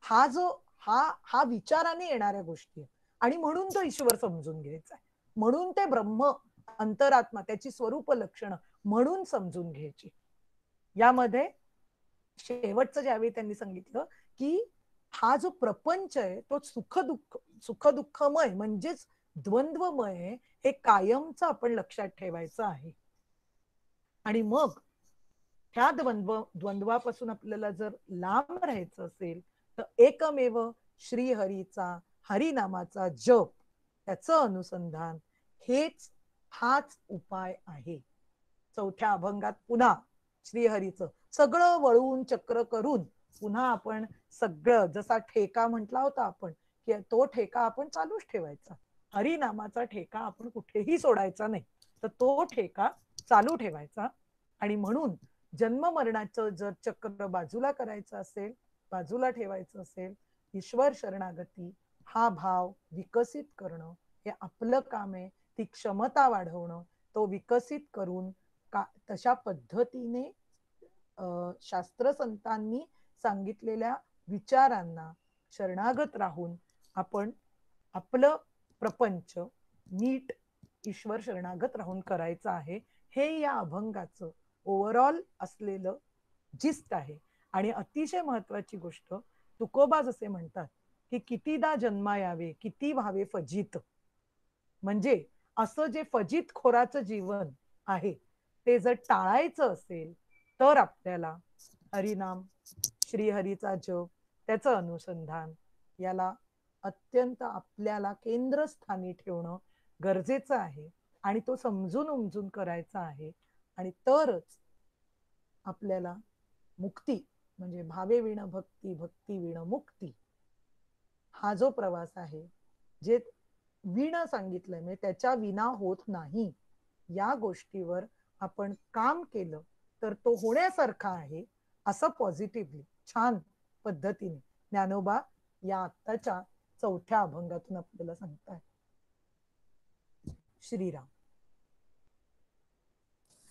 हा जो हा विचाराने येणाऱ्या गोष्टी आहे आणि म्हणून तो ईश्वर समजून घ्यायचा आहे, म्हणून ते ब्रह्म अंतरात्मा त्याची स्वरूप लक्षणं म्हणून समजून घ्यायची. यामध्ये शेवटचं ज्यावेळी त्यांनी सांगितलं की हा जो प्रपंच आहे तो सुखदुःखमय म्हणजेच द्वंद्वमय हे कायमचं आपण लक्षात ठेवायचं आहे. आणि मग ह्या द्वंद्वापासून आपल्याला जर लांब राहायचं असेल तर एकमेव श्रीहरीचा हरिनामाचा जप, त्याचं अनुसंधान हाच उपाय आहे. चौथ्या अभंगात पुन्हा श्रीहरीचं सगळं वळून चक्र करून पुन्हा आपण सगळं जसा ठेका म्हटला होता आपण की तो ठेका आपण चालूच ठेवायचा, हरिनामाचा ठेका आपण कुठेही सोडायचा नाही, तर तो ठेका चालू ठेवायचा. आणि म्हणून जन्म मरणाचं जर चक्र बाजूला करायचं असेल, बाजूला ठेवायचं असेल, ईश्वर शरणागती हा भाव विकसित करणं हे आपलं काम आहे. ती क्षमता वाढवणं, तो विकसित करून तशा पद्धतीने शास्त्र संतांनी सांगितलेल्या विचारांना शरणागत राहून आपण आपलं प्रपंच नीट ईश्वर शरणागत राहून करायचं आहे. हे या अभंगाचं ओव्हरऑल असलेलं जिस्ट आहे. आणि अतिशय महत्वाची गोष्ट, तुकोबा जसे म्हणतात की कितीदा जन्मा यावे किती व्हावे फजित, म्हणजे असं जे फजित खोराचं जीवन आहे ते जर टाळायचं असेल तर आपल्याला हरिनाम, श्रीहरीचा जप, त्याचं अनुसंधान याला अत्यंत आपल्याला केंद्रस्थानी ठेवणं गरजेचं आहे आणि तो समजून उमजून करायचा आहे. आणि तरच आपल्याला मुक्ती म्हणजे भावे विण भक्ती, भक्ती विण मुक्ती हा जो प्रवास आहे, जे विण सांगितलंय म्हणजे त्याच्या विना होत नाही, या गोष्टीवर आपण काम केलं तर तो होण्यासारखा आहे असं पॉझिटिव्हली छान पद्धतीने ज्ञानोबा या आत्ताच्या चौथ्या अभंगातून आपल्याला सांगताय. श्रीराम.